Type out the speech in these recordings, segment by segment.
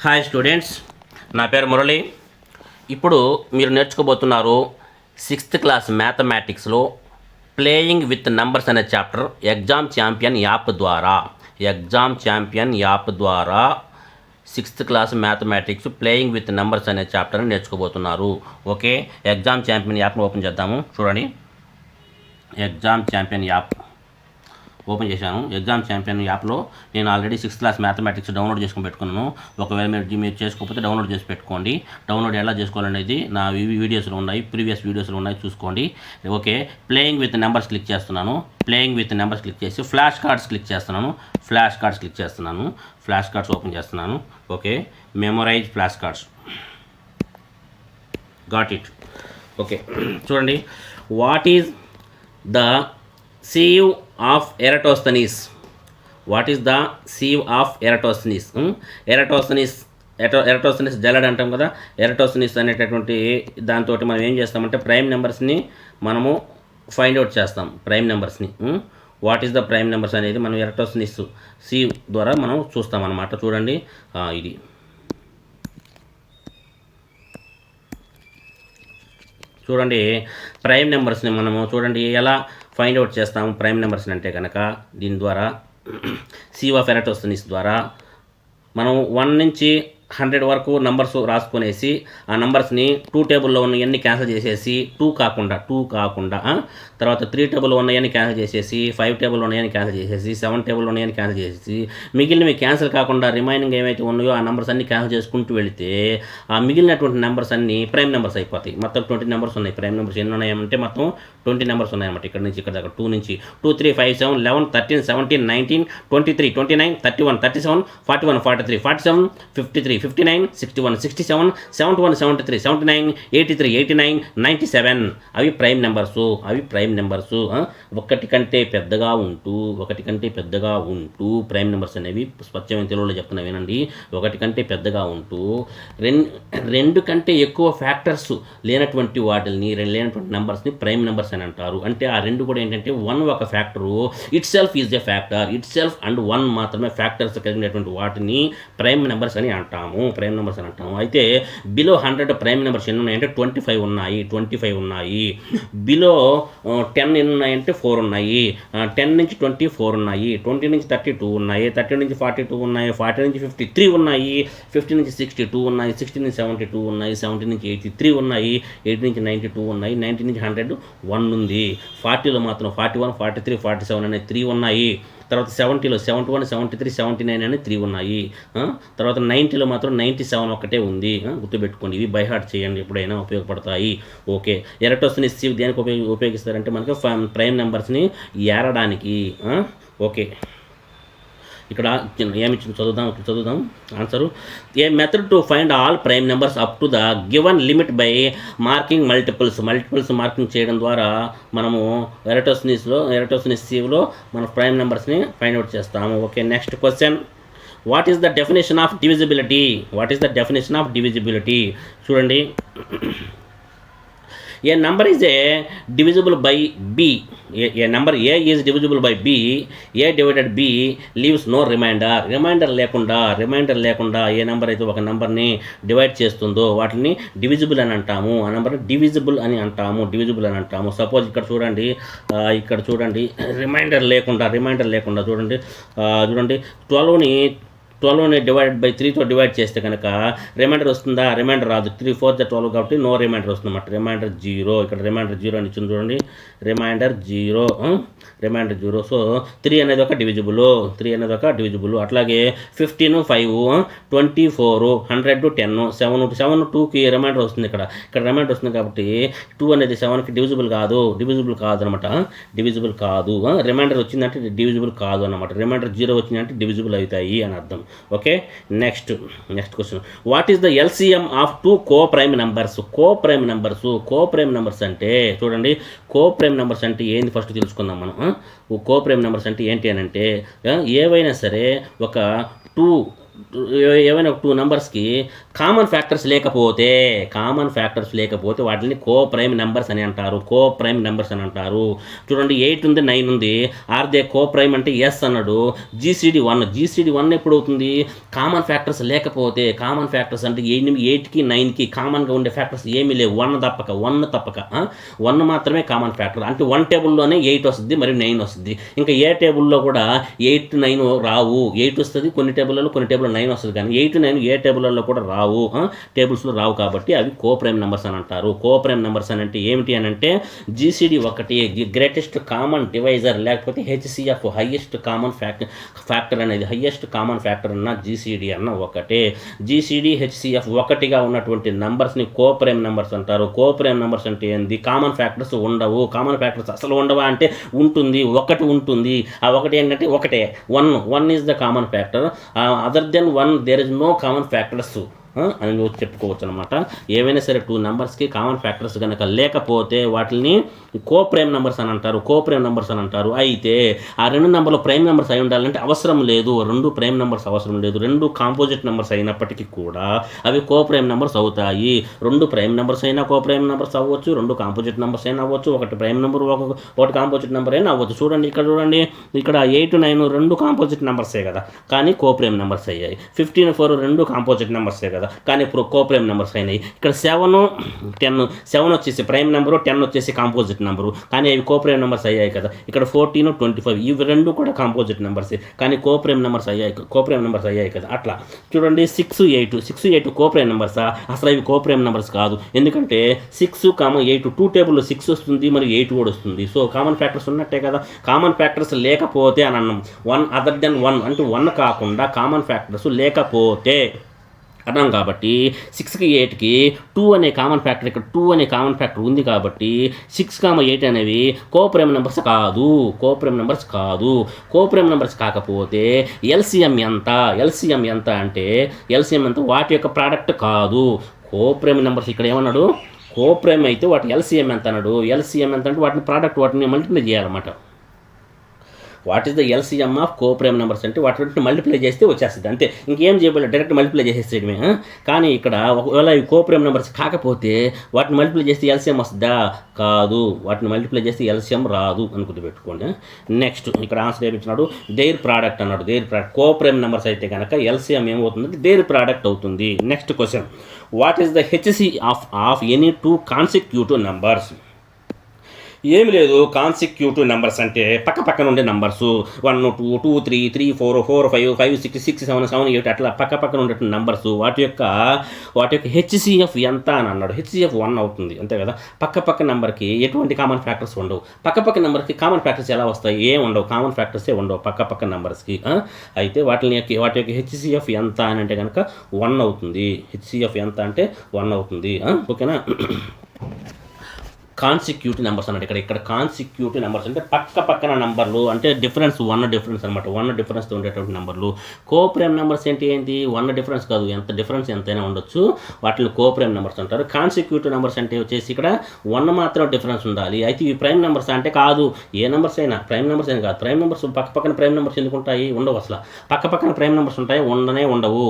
Hi students, నా పేరు మురళి. ఇప్పుడు మీరు నేర్చుకోబోతున్నారు 6th క్లాస్ మ్యాథమెటిక్స్లో ప్లేయింగ్ విత్ నంబర్స్ అనే చాప్టర్ ఎగ్జామ్ ఛాంపియన్ యాప్ ద్వారా 6th class mathematics playing with numbers అనే చాప్టర్ని నేర్చుకోబోతున్నారు. ఓకే, ఎగ్జామ్ ఛాంపియన్ యాప్ని ఓపెన్ చేద్దాము. చూడండి, ఎగ్జామ్ ఛాంపియన్ యాప్ ఓపెన్ చేశాను. ఎగ్జామ్ ఛాంపియన్ యాప్లో నేను already 6th class mathematics download చేసుకుని పెట్టుకున్నాను. ఒకవేళ మీరు చేసుకోకపోతే డౌన్లోడ్ చేసి పెట్టుకోండి. డౌన్లోడ్ ఎలా చేసుకోవాలనేది నా వీడియోస్లో ఉన్నాయి, ప్రీవియస్ వీడియోస్లో ఉన్నాయి, చూసుకోండి. Okay, playing with numbers click చేస్తున్నాను. ప్లేయింగ్ విత్ నెంబర్స్ క్లిక్ చేసి ఫ్లాష్ కార్డ్స్ క్లిక్ చేస్తున్నాను. ఫ్లాష్ కార్డ్స్ ఓపెన్ చేస్తున్నాను. Okay, memorise flash cards. Got it. Okay, చూడండి, what is the sieve of Eratosthenes. What is the sieve of Eratosthenes? Eratosthenes జల్లెడ అంటాం కదా. ఎరటోస్థెనిస్ అనేటటువంటి దాంతో మనం ఏం చేస్తామంటే ప్రైమ్ నెంబర్స్ని మనము ఫైండ్ అవుట్ చేస్తాం. ప్రైమ్ నెంబర్స్ని what is the prime numbers అనేది మనం ఎరటోస్థెనిస్ sieve ద్వారా మనం చూస్తాం అన్నమాట. చూడండి, ఇది చూడండి, ప్రైమ్ నెంబర్స్ని మనము చూడండి ఎలా ఫైండ్ అవుట్ చేస్తాము. ప్రైమ్ నెంబర్స్ని అంటే కనుక దీని ద్వారా sieve of Eratosthenes ద్వారా మనం 1 నుంచి 100 వరకు నంబర్స్ రాసుకునేసి ఆ నంబర్స్ని 2 టేబుల్లో ఉన్నవన్నీ క్యాన్సిల్ చేసేసి 2 కాకుండా తర్వాత 3 టేబుల్లో ఉన్నవన్నీ క్యాన్సిల్ చేసేసి 5 టేబుల్లో ఉన్నాయని క్యాన్సిల్ చేసేసి 7 టేబుల్లో ఉన్నాయని క్యాన్సిల్ చేసేసి మిగిలినవి క్యాన్సిల్ కాకుండా రిమైనింగ్ ఏవైతే ఉన్నాయో ఆ నెంబర్స్ అన్ని క్యాన్సిల్ చేసుకుంటూ వెళితే ఆ మిగిలినటువంటి నెంబర్స్ అన్ని ప్రైమ్ నెంబర్స్ అయిపోతాయి. మొత్తం 20 నెంబర్స్ ఉన్నాయి. ప్రైమ్ నెంబర్స్ ఎన్ని ఉన్నాయంటే మొత్తం 20 నెంబర్స్ ఉన్నాయన్నమాట. ఇక్కడ నుంచి ఇక్కడ దాకా 2 నుంచి 2, 3, 5, 7, 11, 13, 17, 19, 23, 29, 31, 37, 41, 43, 47, 53, 59, 61, 67, 71, 73, 79, 83, 89, 97 అవి ప్రైమ్ నెంబర్స్. ఒకటి కంటే పెద్దగా ఉంటూ ప్రైమ్ నెంబర్స్ అనేవి స్వచ్ఛమైన తెలుగులో చెప్తున్నా వినండి. ఒకటి కంటే పెద్దగా ఉంటూ రెండు కంటే ఎక్కువ ఫ్యాక్టర్స్ లేనటువంటి లేనటువంటి నెంబర్స్ని ప్రైమ్ నెంబర్స్ అని అంటారు. అంటే ఆ రెండు కూడా ఏంటంటే 1 ఒక factor, it self is a factor, it self and 1 మాత్రమే ఫ్యాక్టర్స్ కలిగినటువంటి వాటిని ప్రైమ్ నెంబర్స్ అని అంటాము. అయితే బిలో 100 ప్రైమ్ నెంబర్స్ ఎన్ని ఉన్నాయంటే 25 ఉన్నాయి. బిలో 10 ఎన్ని ఉన్నాయంటే 4 ఉన్నాయి. 10 నుంచి 20 4 ఉన్నాయి. 20 నుంచి 32 ఉన్నాయి. 30 నుంచి 42 ఉన్నాయి. 40 నుంచి 53 ఉన్నాయి. 50 నుంచి 62 ఉన్నాయి. 60 నుంచి 72 ఉన్నాయి. 70 నుంచి 83 ఉన్నాయి. 80 నుంచి 92 ఉన్నాయి. 90 నుంచి 100 1 ఉంది. 40లో మాత్రం 41, 43, 47 అనే 3 ఉన్నాయి. తర్వాత 70లో 71, 73, 79 అనే 3 ఉన్నాయి. తర్వాత 90లో మాత్రం 97 ఒకటే ఉంది. గుర్తుపెట్టుకోండి, ఇవి బై హార్ట్ చేయండి, ఎప్పుడైనా ఉపయోగపడతాయి. ఓకే, ఎరటోస్థెనిస్ sieve దేనికి ఉపయోగిస్తారంటే మనకి ప్రైమ్ నెంబర్స్ని ఏరడానికి. ఓకే, ఇక్కడ ఏమిచ్చింది చదువుదాం answer. A method to find all prime numbers up to the given limit by marking multiples marking చేయడం ద్వారా మనము ఎరటోస్థెనిస్ sieveలో మన ప్రైమ్ నెంబర్స్ని ఫైండ్ అవుట్ చేస్తాము. Okay, next question. What is the definition of divisibility? చూడండి, A number is divisible by B. A number A is divisible by B. A divided B leaves no remainder. Remainder లేకుండా ఏ number అయితే ఒక నెంబర్ని divide చేస్తుందో వాటిని divisible అని అంటాము. ఆ నెంబర్ని డివిజిబుల్ అని అంటాము. సపోజ్ ఇక్కడ చూడండి రిమైండర్ లేకుండా చూడండి 12ని డివైడెడ్ బై 3తో డివైడ్ చేస్తే కనుక రిమైండర్ వస్తుందా? రిమైండర్ రాదు. 3, 4 12 కాబట్టి నో రిమైండర్ వస్తుంది అన్నమాట. రిమైండర్ 0. ఇక్కడ రిమైండర్ 0 అని ఇచ్చింది చూడండి. రిమైండర్ 0. సో 3 అనేది ఒక డివిజిబుల్. అట్లాగే 15, 5, 24, 100, 10, 7 2కి రిమైండర్ వస్తుంది. ఇక్కడ రిమైండర్ వస్తుంది కాబట్టి 2 అనేది 7కి డివిజిబుల్ కాదు అనమాట. రిమైండర్ వచ్చిందంటే డివిజిబుల్ కాదు అన్నమాట. రిమైండర్ 0 వచ్చిందంటే డివిజిబుల్ అవుతాయి అని అర్థం. Okay, next question. What is the LCM of 2 coprime numbers? Coprime numbers అంటే చూడండి, కోప్రైమ్ నెంబర్స్ అంటే ఏంది ఫస్ట్ తెలుసుకుందాం మనం. కోప్రైమ్ నెంబర్స్ అంటే ఏంటి అని అంటే ఏవైనా సరే ఒక 2 ఏవైనా ఒక 2 నెంబర్స్కి కామన్ ఫ్యాక్టర్స్ లేకపోతే వాటిని కో ప్రైమ్ నెంబర్స్ అని అంటారు. చూడండి 8 ఉంది 9 ఉంది, ఆర్ దే కో ప్రైమ్ అంటే ఎస్ అన్నాడు. జీసీడీ 1 ఎప్పుడు అవుతుంది? కామన్ ఫ్యాక్టర్స్ లేకపోతే. కామన్ ఫ్యాక్టర్స్ అంటే 8కి 9కి కామన్గా ఉండే ఫ్యాక్టర్స్ ఏమీ లేవు, 1 తప్పక 1 మాత్రమే కామన్ ఫ్యాక్టర్. అంటే 1 టేబుల్లోనే 8 వస్తుంది మరియు 9 వస్తుంది. ఇంకా ఏ టేబుల్లో కూడా 8, 9 రావు. 8 వస్తుంది కొన్ని టేబుల్లో 9 వస్తుంది, కానీ 8, 9 ఏ టేబుల్లో కూడా రావు, టేబుల్స్లో రావు. కాబట్టి అవి కో ప్రైమ్ నెంబర్స్ అని అంటారు. కో ప్రైమ్ నెంబర్స్ అని అంటే ఏమిటి అని అంటే జీసీడీ 1 గ్రేటెస్ట్ కామన్ డివైజర్, లేకపోతే హెచ్సిఎఫ్ హైయెస్ట్ కామన్ ఫ్యాక్టర్ అనేది హైయెస్ట్ కామన్ ఫ్యాక్టర్ అన్న జీసీడీ అన్న ఒకటే. జీసీడీ హెచ్సిఎఫ్ 1గా ఉన్నటువంటి నెంబర్స్ని కో ప్రైమ్ నెంబర్స్ అంటారు. కో ప్రైమ్ నెంబర్స్ అంటే ఏంది? కామన్ ఫ్యాక్టర్స్ ఉండవు. కామన్ ఫ్యాక్టర్స్ అసలు ఉండవా అంటే ఉంటుంది, ఒకటి ఉంటుంది. ఆ ఒకటి ఏంటంటే ఒకటే, 1 is the common factor. Other than 1 there is no common factors అని చెప్పుకోవచ్చు అనమాట. ఏవైనా సరే 2 నెంబర్స్కి కామన్ ఫ్యాక్టర్స్ కనుక లేకపోతే వాటిని కో ప్రైమ్ నెంబర్స్ అని అంటారు. అయితే ఆ 2 నెంబర్లు ప్రైమ్ నెంబర్స్ అయి ఉండాలంటే అవసరం లేదు. 2 ప్రైమ్ నెంబర్స్ అవసరం లేదు. 2 కాంపోజిట్ నెంబర్స్ అయినప్పటికీ కూడా అవి కో ప్రైమ్ నెంబర్స్ అవుతాయి. 2 ప్రైమ్ నెంబర్స్ అయినా కో ప్రైమ్ నెంబర్స్ అవ్వచ్చు, 2 కాంపోజిట్ నెంబర్స్ అయినా అవ్వచ్చు, 1 ప్రైమ్ నెంబర్ 1 కాంపోజిట్ నెంబర్ అయినా అవ్వచ్చు. చూడండి ఇక్కడ 8, 9 2 కాంపోజిట్ నెంబర్సే కదా, కానీ కో ప్రైమ్ నెంబర్స్ అయ్యాయి. 15, 4 2 కాంపోజిట్ నెంబర్సే కదా, కానీ ఇప్పుడు కో ప్రైమ్ నెంబర్స్ అయినాయి. ఇక్కడ 7, 10 7 వచ్చేసి ప్రైమ్ నెంబరు, 10 వచ్చేసి కాంపోజిట్ నెంబరు, కానీ అవి కో ప్రైమ్ నెంబర్స్ అయ్యాయి కదా. ఇక్కడ 14, 25 ఇవి 2 కూడా కాంపోజిట్ నెంబర్సే, కానీ కో ప్రైమ్ నెంబర్స్ అయ్యాయి కదా. అట్లా చూడండి 6, 8 కో ప్రైమ్ నెంబర్సా? అసలు ఇవి కో ప్రైమ్ నెంబర్స్ కాదు. ఎందుకంటే 6, 8 2 టేబుల్లో 6 వస్తుంది మరియు 8 కూడా వస్తుంది. సో కామన్ ఫ్యాక్టర్స్ ఉన్నట్టే కదా. కామన్ ఫ్యాక్టర్స్ లేకపోతే అని అన్నాం. 1 అదర్ దెన్ 1 అంటే 1 కాకుండా కామన్ ఫ్యాక్టర్స్ లేకపోతే అన్నాం. కాబట్టి 6కి 8కి 2 అనే కామన్ ఫ్యాక్టర్, ఇక్కడ 2 అనే కామన్ ఫ్యాక్టర్ ఉంది కాబట్టి 6, 8 అనేవి కో ప్రైమ్ నెంబర్స్ కాదు. కో ప్రైమ్ నెంబర్స్ కాకపోతే ఎల్సిఎం ఎంత అంటే వాటి యొక్క ప్రోడక్ట్ కాదు. కో ప్రైమ్ నెంబర్స్ ఇక్కడ ఏమన్నాడు? కో ప్రైమ్ అయితే వాటి ఎల్సిఎం ఎంత అన్నాడు. ఎల్సిఎం ఎంత అంటే వాటిని మల్టిప్లై చేయాలన్నమాట. What is the LCM of co prime numbers అంటే వాటిని మల్టిప్లై చేస్తే వచ్చేస్తుంది అంతే, ఇంకేం చేయబోలేదు, డైరెక్ట్ మల్టిప్లై చేసేసేయడమే. కానీ ఇక్కడ ఒకవేళ ఈ కో ప్రైమ్ నెంబర్స్ కాకపోతే వాటిని మల్టిప్లై చేస్తే ఎల్సిఎం వస్తుందా? కాదు, వాటిని మల్టిప్లై చేస్తే ఎల్సిఎం రాదు అని గుర్తుపెట్టుకోండి. నెక్స్ట్ ఇక్కడ ఆన్సర్ ఏమిచ్చినాడు? దేర్ ప్రోడక్ట్ అన్నాడు. Their product co prime numbers అయితే కనుక ఎల్సిఎం ఏమవుతుంది? దేర్ ప్రోడక్ట్ అవుతుంది. Next question, what is the HC of any 2 consecutive numbers? ఏమి లేదు, కాన్సిక్యూటివ్ నెంబర్స్ అంటే పక్కన ఉండే నెంబర్స్ 1, 2, 2, 3, 3, 4, 4, 5, 5, 6, 6, 7, 7, 8 అట్లా పక్కన ఉండేటువంటి నెంబర్స్ వాటి యొక్క హెచ్సిఎఫ్ ఎంత అని అన్నాడు. హెచ్సిఎఫ్ 1 అవుతుంది అంతే కదా. పక్క నెంబర్కి ఎటువంటి కామన్ ఫ్యాక్టర్స్ ఉండవు. పక్క నెంబర్కి కామన్ ఫ్యాక్టర్స్ ఎలా వస్తాయి? ఏం ఉండవు, కామన్ ఫ్యాక్టర్సే ఉండవు పక్క నెంబర్స్కి. అయితే వాటి యొక్క హెచ్సిఎఫ్ ఎంత అని అంటే కనుక 1 అవుతుంది. హెచ్సిఎఫ్ ఎంత అంటే 1 అవుతుంది. ఓకేనా. కాన్సిక్యూటివ్ నెంబర్స్ అన్నట్టు ఇక్కడ కాన్సిక్యూటివ్ నెంబర్స్ అంటే పక్కన నెంబర్లు అంటే డిఫరెన్స్ 1 డిఫరెన్స్ అనమాట. 1 డిఫరెన్స్తో ఉండేటువంటి నెంబర్లు. కో ప్రైమ్ నెంబర్స్ ఏంటి 1 డిఫరెన్స్ కాదు, ఎంత డిఫరెన్స్ ఎంతైనా ఉండొచ్చు, వాటిని కో ప్రైమ్ నెంబర్స్ అంటారు. కాన్సిక్యూటివ్ నెంబర్స్ అంటే వచ్చేసి ఇక్కడ 1 మాత్రం డిఫరెన్స్ ఉండాలి. అయితే ఇవి ప్రైమ్ నెంబర్స్ అంటే కాదు, ఏ నెంబర్స్ అయినా ప్రైమ్ నెంబర్స్ అయినా కాదు. ప్రైమ్ నెంబర్స్ పక్కన ప్రైమ్ నెంబర్స్ ఎందుకు ఉంటాయి? ఉండవు అసలు. పక్కన ప్రైమ్ నెంబర్స్ ఉంటాయి, ఉండవు.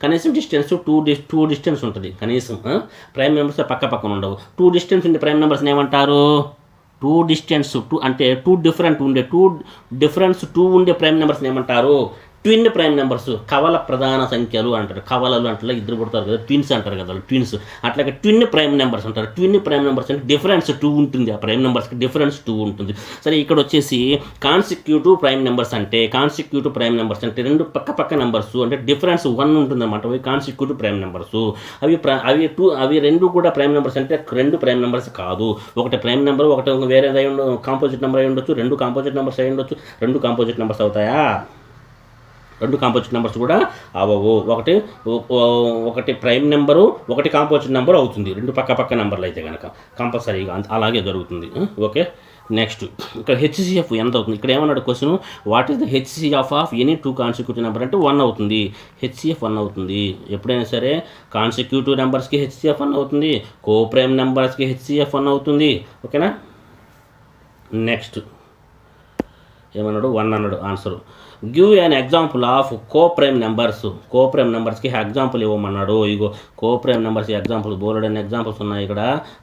కనీసం డిస్టెన్స్ 2 డిస్టెన్స్ ఉంటుంది కనీసం. ప్రైమ్ నెంబర్స్ పక్కన ఉండవు. 2 డిస్టెన్స్ ఉండే ప్రైమ్ నెంబర్స్ని ఏమంటారు? 2 డిస్టెన్స్ 2 అంటే 2 డిఫరెన్స్ 2 ఉండే ప్రైమ్ నెంబర్స్ని ఏమంటారు? Twin prime numbers. కవల ప్రధాన సంఖ్యలు అంటారు. కవలలు అంటే ఇద్దరు పుడతారు కదా, ట్విన్స్ అంటారు కదా, ట్విన్స్. అట్లాగే ట్విన్ ప్రైమ్ నెంబర్స్ అంటారు. ట్విన్ ప్రైమ్ నెంబర్స్ అంటే డిఫరెన్స్ 2 ఉంటుంది, ఆ ప్రైమ్ నెంబర్స్కి డిఫరెన్స్ 2 ఉంటుంది. సరే, ఇక్కడ వచ్చేసి కాన్సిక్యూటివ్ ప్రైమ్ నెంబర్స్ అంటే 2 పక్క నెంబర్స్ అంటే డిఫరెన్స్ 1 ఉంటుంది అనమాట. అవి కాన్సిక్యూటివ్ ప్రైమ్ నెంబర్స్. అవి 2 కూడా ప్రైమ్ నెంబర్స్ అంటే 2 ప్రైమ్ నెంబర్స్ కాదు. ఒకటి ప్రైమ్ నెంబర్, ఒకటి వేరే కాంపోజిట్ నెంబర్ అయి ఉండొచ్చు, 2 కాంపోజిట్ నెంబర్స్ అయి ఉండొచ్చు. 2 కాంపోజిట్ నెంబర్స్ అవుతాయా? 2 కాంపోజిట్ నెంబర్స్ కూడా అవ్వవు. ఒకటి ప్రైమ్ నెంబరు, ఒకటి కాంపోజిట్ నెంబర్ అవుతుంది. 2 పక్క నెంబర్లు అయితే కనుక కంపల్సరీగా అలాగే జరుగుతుంది. ఓకే, నెక్స్ట్ ఇక్కడ హెచ్సిఎఫ్ ఎంత అవుతుంది? ఇక్కడ ఏమన్నాడు question, what is the HCF of any 2 consecutive number అంటే 1 అవుతుంది. హెచ్సిఎఫ్ 1 అవుతుంది. ఎప్పుడైనా సరే కాన్సిక్యూటివ్ నెంబర్స్కి హెచ్సిఎఫ్ 1 అవుతుంది, కో ప్రైమ్ నెంబర్స్కి హెచ్సిఎఫ్ 1 అవుతుంది. ఓకేనా. నెక్స్ట్ ఏమన్నాడు? 1 అన్నాడు answer. Give an example of coprime numbers. Coprime నెంబర్స్కి ఎగ్జాంపుల్ ఇవ్వమన్నాడు. ఇగో కోప్రైమ్ నెంబర్స్ ఎగ్జాంపుల్స్ బోల్డ్ అనే ఎగ్జాంపుల్స్ ఉన్నాయి ఇక్కడ.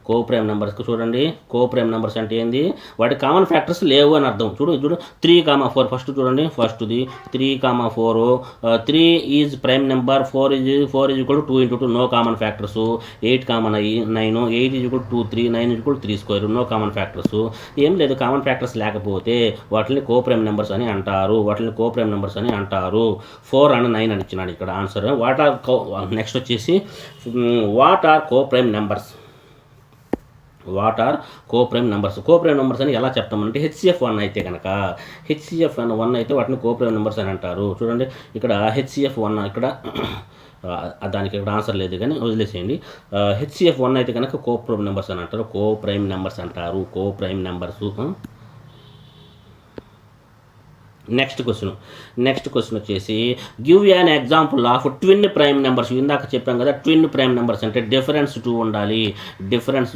కోప్రైమ్ నెంబర్స్కి చూడండి, కోప్రైమ్ నెంబర్స్ అంటే ఏంది, వాటి కామన్ ఫ్యాక్టర్స్ లేవు అని అర్థం. చూడు 3,4 ఫస్ట్ చూడండి, ఫస్ట్ది 3,4. 3 is prime number, 4 is equal to 2 into 2 no common factors. 8, 9, 8 is equal to 2, 3, 9 is equal to 3 square no common factors. ఏం లేదు, కామన్ ఫ్యాక్టర్స్ లేకపోతే వాటిని కోప్రైమ్ నెంబర్స్ అని అంటారు. 4 and 9 అని ఇచ్చినాడు ఇక్కడ ఆన్సర్. నెక్స్ట్ వచ్చేసి what are coprime numbers. Coprime numbers అని ఎలా చెప్తామంటే HCF1 అయితే కనుక, HCF1 అయితే వాటిని కోప్రైమ్ నెంబర్స్ అని అంటారు. చూడండి ఇక్కడ HCF1 ఇక్కడ దానికి ఇక్కడ ఆన్సర్ లేదు కానీ వదిలేసేయండి. HCF1 అయితే కనుక కోప్రైమ్ నెంబర్స్ అని అంటారు. Coprime numbers. నెక్స్ట్ క్వశ్చన్ వచ్చేసి give an example of twin prime numbers. ఇందాక చెప్పాం కదా, ట్విన్ ప్రైమ్ నెంబర్స్ అంటే డిఫరెన్స్ 2 ఉండాలి. డిఫరెన్స్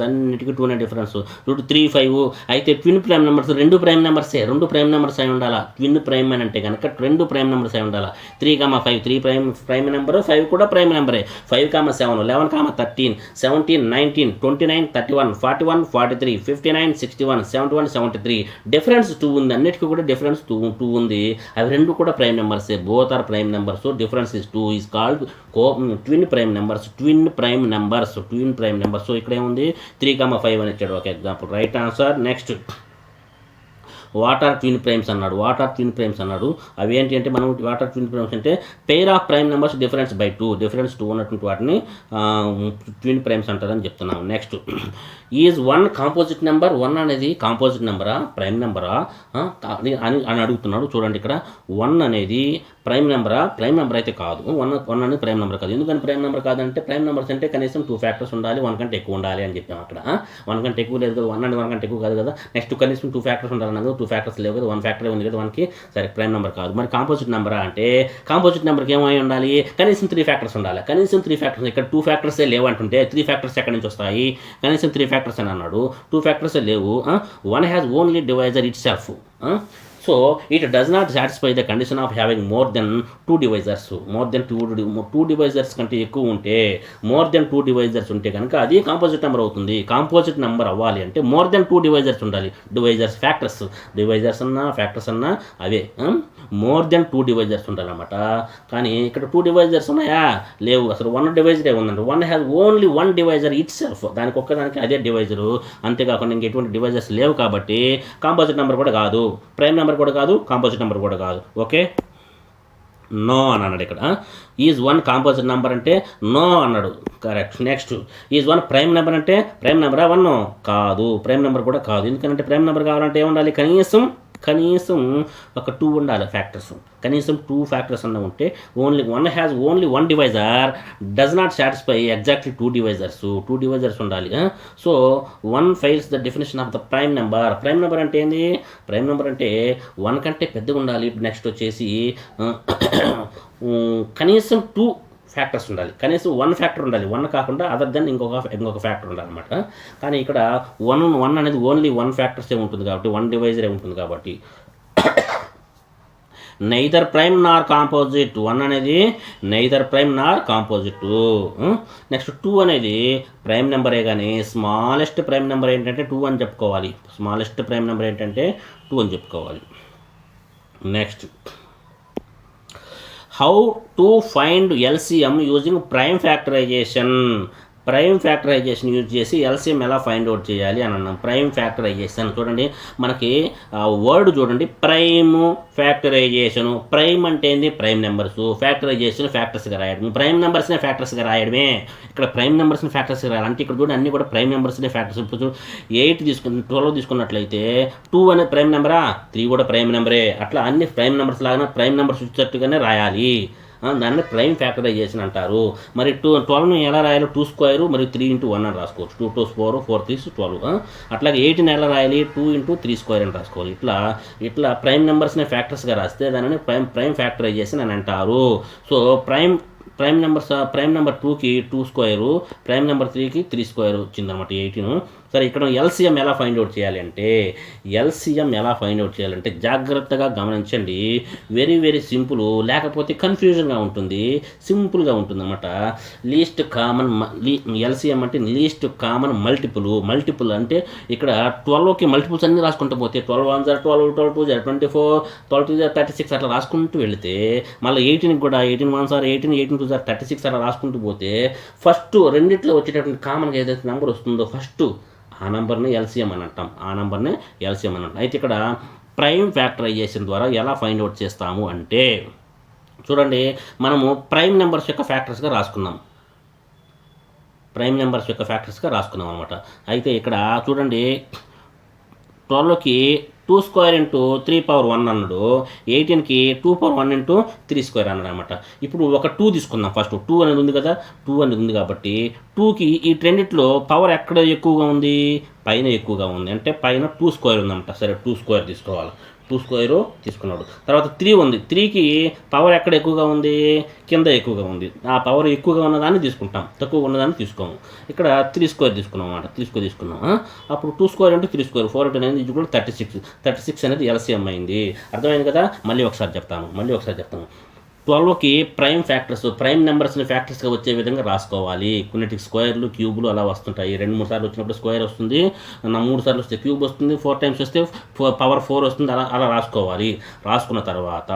అన్నిటికీ 2నే డిఫరెన్స్. 3, 5 అయితే twin prime numbers 2 prime numbers అయి ఉండాలి. ట్విన్ ప్రైమ్ అని అంటే కనుక 2 ప్రైమ్ నెంబర్స్ అయి ఉండాలి. 3, 5 ప్రైమ్ నెంబర్, 5 కూడా ప్రైమ్ నెంబరే. 5, 7, 11, 13, 17, 19, 29, 31, 41, 43, 59, 61, 71, 73 డిఫరెన్స్ 2 ఉంది. అన్నిటికీ కూడా డిఫరెన్స్ 2 ఉంది. అవి 2 కూడా ప్రైమ్ నెంబర్సే. Both are prime numbers. Difference is 2 is called twin prime numbers. So ఇక్కడ ఏముంది 3, 5 అని ఇచ్చాడు ఒక example. Right answer. Next what are twin primes అన్నాడు. అవి ఏంటి అంటే మనం వాట్ ఆర్ ట్విన్ ప్రైమ్స్ అంటే pair of prime numbers difference 2 ఉన్నటువంటి వాటిని ట్విన్ ప్రైమ్స్ అంటారని చెప్తున్నాం. Next is 1 composite number. 1 అనేది కాంపోజిట్ నెంబరా, ప్రైమ్ నెంబరా అని అడుగుతున్నాడు. చూడండి ఇక్కడ 1 అనేది ప్రైమ్ నెంబర్ అయితే కాదు. 1 అనేది ప్రైమ్ నెంబర్ కాదు. ఎందుకని ప్రైమ్ నెంబర్ కాదంటే ప్రైమ్ నెంబర్స్ అంటే కనీసం 2 ఫ్యాక్టర్స్ ఉండాలి, 1 కంటే ఎక్కువ ఉండాలి అని చెప్పాము అక్కడ. 1 కంటే ఎక్కువ లేదు కదా, 1 అనేది 1 కంటే ఎక్కువ కాదు కదా. నెక్స్ట్ కనీసం 2 ఫ్యాక్టర్స్ ఉండాలన్నా 2 ఫ్యాక్టర్స్ లేవు కదా, 1 ఫ్యాక్టర్ ఉంది కదా 1కి. సరే ప్రైమ్ నెంబర్ కాదు. మరి కాంపోజిట్ నెంబరా అంటే కాంపోజిట్ నెంబర్కి ఏమై ఉండాలి, కనీసం 3 ఫ్యాక్టర్స్ ఉండాలి. కనీసం 3 ఫ్యాక్టర్స్. ఇక్కడ 2 ఫ్యాక్టర్సే లేవు అంటుంటే 3 ఫ్యాక్టర్స్ ఎక్కడి నుంచి వస్తాయి? కనీసం 3 ఫ్యాక్టర్స్ అని అన్నాడు. 2 ఫ్యాక్టర్సే లేవు. 1 has only divisor it self. So it does not satisfy the condition of having more than 2 divisors. More than 2 divisors కంటే ఎక్కువ ఉంటే, more than 2 divisors ఉంటే కనుక అది కాంపోజిట్ నెంబర్ అవుతుంది. కాంపోజిట్ నెంబర్ అవ్వాలి అంటే more than 2 divisors ఉండాలి. డివైజర్స్ ఫ్యాక్టర్స్ అన్నా అవే. more than 2 divisors ఉండాలన్నమాట. కానీ ఇక్కడ 2 divisors ఉన్నాయా? లేవు. అసలు 1 డివైజరే ఉందండి. 1 has only 1 divisor it self. దానికి ఒక్కదానికి అదే డివైజరు. అంతేకాకుండా ఇంకెటువంటి డివైజర్స్ లేవు కాబట్టి కాంపోజిట్ నెంబర్ కూడా కాదు, ప్రైమ్ నెంబర్ కూడా కాదు, కాంపోజిట్ నెంబర్ కూడా కాదు. ఓకే, నో అని అన్నాడు ఇక్కడ. ఈజ్ 1 కాంపోజిట్ నెంబర్ అంటే నో అన్నాడు. Correct. Next is 1 prime number అంటే ప్రైమ్ నెంబరా? 1 కాదు, ప్రైమ్ నెంబర్ కూడా కాదు. ఎందుకంటే ప్రైమ్ నెంబర్ కావాలంటే ఏముండాలి? కనీసం ఒక 2 ఉండాలి ఫ్యాక్టర్స్. కనీసం 2 ఫ్యాక్టర్స్ అన్న ఉంటే only 1 has only 1 divisor does not satisfy exactly 2 divisors. 2 divisors ఉండాలి. So 1 fails the definition of the prime number. Prime number అంటే ఏంది? ప్రైమ్ నెంబర్ అంటే 1 కంటే పెద్దగా ఉండాలి. నెక్స్ట్ వచ్చేసి కనీసం 2 ఫ్యాక్టర్స్ ఉండాలి. కనీసం 1 ఫ్యాక్టర్ ఉండాలి. 1 కాకుండా అదర్ దెన్ ఇంకొక ఫ్యాక్టర్ ఉండాలన్నమాట. కానీ ఇక్కడ 1 అనేది ఓన్లీ 1 ఫ్యాక్టర్సే ఉంటుంది కాబట్టి, 1 డివైజరే ఉంటుంది కాబట్టి నైదర్ ప్రైమ్ నార్ కాంపోజిట్. 1 అనేది నైదర్ ప్రైమ్ నార్ కాంపోజిట్. నెక్స్ట్ 2 అనేది ప్రైమ్ నెంబరే కానీ స్మాలెస్ట్ ప్రైమ్ నెంబర్ ఏంటంటే 2 అని చెప్పుకోవాలి. స్మాలెస్ట్ ప్రైమ్ నెంబర్ ఏంటంటే 2 అని చెప్పుకోవాలి. Next how to find LCM using prime factorization. Prime factorization use చేసి ఎల్సిఎం ఎలా ఫైండ్ అవుట్ చేయాలి అని అన్నాం. ప్రైమ్ ఫ్యాక్టరైజేషన్ చూడండి, మనకి వర్డ్ చూడండి, ప్రైమ్ ఫ్యాక్టరైజేషను. ప్రైమ్ అంటే ఏంది? Prime numbers. ఫ్యాక్టరైజేషన్ ఫ్యాక్టర్స్గా రాయడం. ప్రైమ్ నెంబర్స్నే ఫ్యాక్టర్స్గా రాయడమే. ఇక్కడ ప్రైమ్ నెంబర్స్ని ఫ్యాక్టర్స్గా రాయాలి అంటే ఇక్కడ చూడండి అన్నీ కూడా ప్రైమ్ నెంబర్స్నే ఫ్యాక్టర్స్. ఇప్పుడు 12 తీసుకున్నట్లయితే 2 అనేది ప్రైమ్ నెంబరా, 3 కూడా ప్రైమ్ నెంబరే. అట్లా అన్ని ప్రైమ్ నెంబర్స్ లాగానే ప్రైమ్ నెంబర్స్ వచ్చేటట్టుగానే రాయాలి. దాన్ని ప్రైమ్ ఫ్యాక్టరైజేషన్ అంటారు. మరి 12ని ఎలా రాయాలి? 2 స్క్వేర్ మరియు 3 into 1 అని రాసుకోవచ్చు. 2 2 4 4 3 12. అట్లాగే 8ని ఎలా రాయాలి? 2 into 3 స్క్వేర్ అని రాసుకోవాలి. ఇట్లా ప్రైమ్ నెంబర్స్ని ఫ్యాక్టర్స్గా రాస్తే దానిని ప్రైమ్ ఫ్యాక్టరైజేషన్ అని అంటారు. సో ప్రైమ్ నెంబర్ 2కి 2 స్క్వేరు, ప్రైమ్ నెంబర్ 3కి 3 స్క్వేర్ వచ్చిందనమాట 18. సరే ఇక్కడ ఎల్సిఎం ఎలా ఫైండ్ అవుట్ చేయాలంటే జాగ్రత్తగా గమనించండి. వెరీ వెరీ సింపుల్, లేకపోతే కన్ఫ్యూజన్గా ఉంటుంది, సింపుల్గా ఉంటుంది అనమాట. లీస్ట్ కామన్ ఎల్సిఎం అంటే లీస్ట్ కామన్ మల్టిపుల్ అంటే ఇక్కడ 12కి మల్టిపుల్స్ అన్నీ రాసుకుంటూ పోతే 12 1 12, 12 2 24, 12 2 36 అట్లా రాసుకుంటూ వెళితే మళ్ళీ 18కి కూడా 18 1 18, 18 2 36 అట్లా రాసుకుంటూ పోతే ఫస్ట్ రెండిట్లో వచ్చేటటువంటి కామన్గా ఏదైతే నెంబర్ వస్తుందో ఫస్ట్ ఆ నెంబర్ని ఎల్సిఎం అని అంటాం. అయితే ఇక్కడ ప్రైమ్ ఫ్యాక్టరైజేషన్ ద్వారా ఎలా ఫైండ్ అవుట్ చేస్తాము అంటే చూడండి, మనము ప్రైమ్ నెంబర్స్ యొక్క ఫ్యాక్టర్స్గా రాసుకున్నాం అనమాట. అయితే ఇక్కడ చూడండి, 12కి 2 స్క్వేర్ ఇంటూ 3 పవర్ 1 అన్నాడు, 18కి 2 పవర్ 1 ఇంటూ 3 స్క్వేర్ అన్నాడు అనమాట. ఇప్పుడు ఒక 2 తీసుకుందాం. ఫస్ట్ 2 అనేది ఉంది కదా, 2 అనేది ఉంది కాబట్టి 2కి ఈ రెండిట్లో పవర్ ఎక్కడ ఎక్కువగా ఉంది, పైన ఎక్కువగా ఉంది, అంటే పైన 2 స్క్వేర్ ఉందన్నమాట. సరే 2 స్క్వేర్ తీసుకోవాలి, 2 స్క్వేర్ తీసుకున్నాడు. తర్వాత 3 ఉంది, 3కి పవర్ ఎక్కడ ఎక్కువగా ఉంది, కింద ఎక్కువగా ఉంది. ఆ పవర్ ఎక్కువగా ఉన్నదాన్ని తీసుకుంటాం, తక్కువ ఉన్నదాన్ని తీసుకోము. ఇక్కడ 3 స్క్వేర్ తీసుకున్నాం అన్నమాట. 3 స్క్వేర్ తీసుకున్నాం. అప్పుడు 2 స్క్వేర్ ఇంటూ 3 స్క్వేర్ 4 అనేది ఇది కూడా 36 అనేది ఎల్సిఎం అయింది. అర్థమైంది కదా. మళ్ళీ ఒకసారి చెప్తాను. 12కి ప్రైమ్ నెంబర్స్ని ఫ్యాక్టర్స్గా వచ్చే విధంగా రాసుకోవాలి. కొన్నిటికి స్క్వేర్లు, క్యూబ్లు అలా వస్తుంటాయి. 2-3 సార్లు వచ్చినప్పుడు స్క్వేర్ వస్తుంది, 3 సార్లు వస్తే క్యూబ్ వస్తుంది, 4 టైమ్స్ వస్తే పవర్ 4 వస్తుంది. అలా రాసుకోవాలి. రాసుకున్న తర్వాత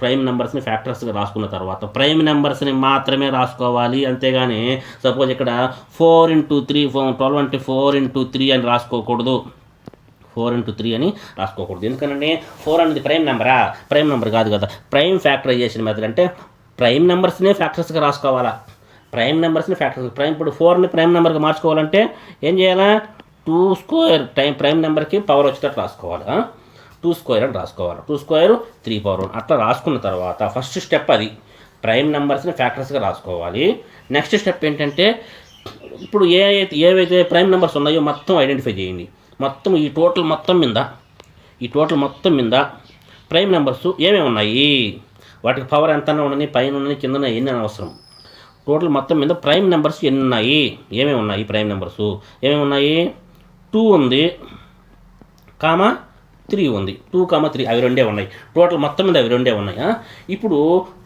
ప్రైమ్ నెంబర్స్ని ఫ్యాక్టర్స్గా రాసుకున్న తర్వాత ప్రైమ్ నెంబర్స్ని మాత్రమే రాసుకోవాలి. అంతేగాని సపోజ్ ఇక్కడ 4 ఇంటూ 3 12 అంటే 4 ఇంటూ 3 అని రాసుకోకూడదు. 4 ఇంటూ 3 అని రాసుకోకూడదు. ఎందుకంటే 4 అనేది ప్రైమ్ నెంబర్ కాదు కదా. ప్రైమ్ ఫ్యాక్టరైజేషన్ మెథడ్ అంటే ప్రైమ్ నెంబర్స్నే ఫ్యాక్టర్స్గా రాసుకోవాలా. ఇప్పుడు 4ని ప్రైమ్ నెంబర్గా మార్చుకోవాలంటే ఏం చేయాలా, 2 స్క్వేర్ ప్రైమ్ నెంబర్కి పవర్ వచ్చేటట్టు రాసుకోవాలి. 2 స్క్వేర్ అని రాసుకోవాలి. 2 స్క్వేర్ 3 పవర్ 1 అట్లా రాసుకున్న తర్వాత ఫస్ట్ స్టెప్ అది ప్రైమ్ నెంబర్స్ని ఫ్యాక్టర్స్గా రాసుకోవాలి. నెక్స్ట్ స్టెప్ ఏంటంటే ఇప్పుడు ఏవైతే ప్రైమ్ నెంబర్స్ ఉన్నాయో మొత్తం ఐడెంటిఫై చేయండి. మొత్తం ఈ టోటల్ మొత్తం మీద ప్రైమ్ నెంబర్స్ ఏమేమి ఉన్నాయి, వాటికి పవర్ ఎంత ఉన్నది, పైన ఉన్నది, కింద ఎన్ని అవసరం. టోటల్ మొత్తం మీద ప్రైమ్ నెంబర్స్ ఎన్ని ఉన్నాయి, ఏమేమి ఉన్నాయి, ప్రైమ్ నెంబర్స్ ఏమేమి ఉన్నాయి, 2 ఉంది, 3 ఉంది. 2, 3 అవి రెండే ఉన్నాయి. టోటల్ మొత్తం మీద అవి రెండే ఉన్నాయి. ఇప్పుడు